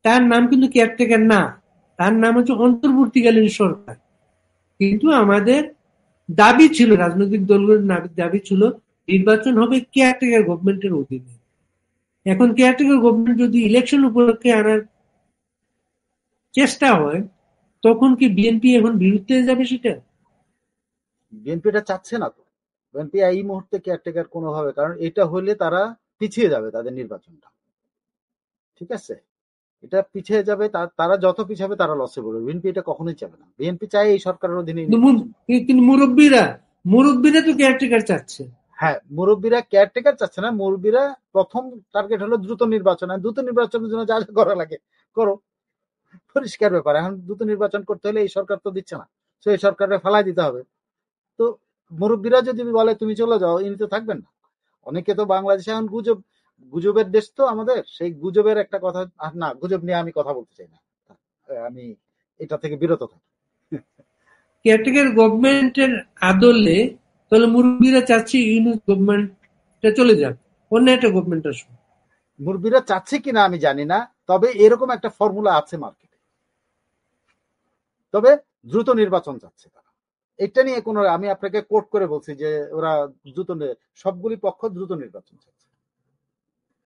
তার নাম কিন্তু কেয়ারটেকার না, তার নাম হচ্ছে অন্তর্বর্তীকালীন সরকার। কিন্তু আমাদের দাবি ছিল, রাজনৈতিক দলগুলোর দাবি ছিল নির্বাচন হবে কেয়ারটেকার গভর্নমেন্টের অধীনে। এখন কেয়ারটেকার গভর্নমেন্ট যদি ইলেকশন উপলক্ষে আনার চেষ্টা হয়, তখন কি বিএনপি এখন বিরুদ্ধে যাবে? সেটা
বিএনপিটা চাচ্ছে না তো। বিএনপি এই মুহূর্তে কেয়ারটেকার কোনোভাবে, কারণ এটা হলে তারা পিছিয়ে যাবে তাদের নির্বাচনটা। ঠিক আছে, এটা পিছিয়ে যাবে, তারা যত পিছাবে তারা লসে পড়বে। বিএনপি এটা কখনোই চাবে না। বিএনপি চায় এই সরকারের অধীনে।
কিন্তু মুরব্বীরা তো কেয়ারটেকার চাচ্ছে।
হ্যাঁ, মুরব্বীরা কেয়ারটেকার চাচ্ছে না। মুরব্বীরা প্রথম টার্গেট হলো দ্রুত নির্বাচন। দ্রুত নির্বাচনের জন্য যা যা করা লাগে করো, পরিষ্কার ব্যাপার। এখন দ্রুত নির্বাচন করতে হলে এই সরকার তো দিচ্ছে না, সেই সরকারের ফেলাই দিতে হবে। তো মুরব্বীরা যদি বলে তুমি চলে যাও, ইনি তো থাকবেন না। অনেকে তো বাংলাদেশে এখন গুজবের দেশ তো আমাদের, সেই গুজবের একটা কথা। না, গুজব নিয়ে আমি কথা বলতে চাই না, আমি এটা থেকে বিরত থাকি।
কেয়ারটেকার গভর্নমেন্টের আদলে তাহলে মুরব্বীরা চাচ্ছে ইউনিট গভর্নমেন্টটা চলে যাক, অন্য একটা গভর্নমেন্ট আসুক।
মুরব্বীরা চাচ্ছে কিনা আমি জানি না, তবে এরকম একটা ফর্মুলা আছে মার্কেটে। তবে দ্রুত নির্বাচন চাচ্ছে তারা। এটা নিয়ে কোনো, আমি আপনাকে কোট করে বলছি যে ওরা দ্রুত, সবগুলি পক্ষ দ্রুত নির্বাচন চাচ্ছে।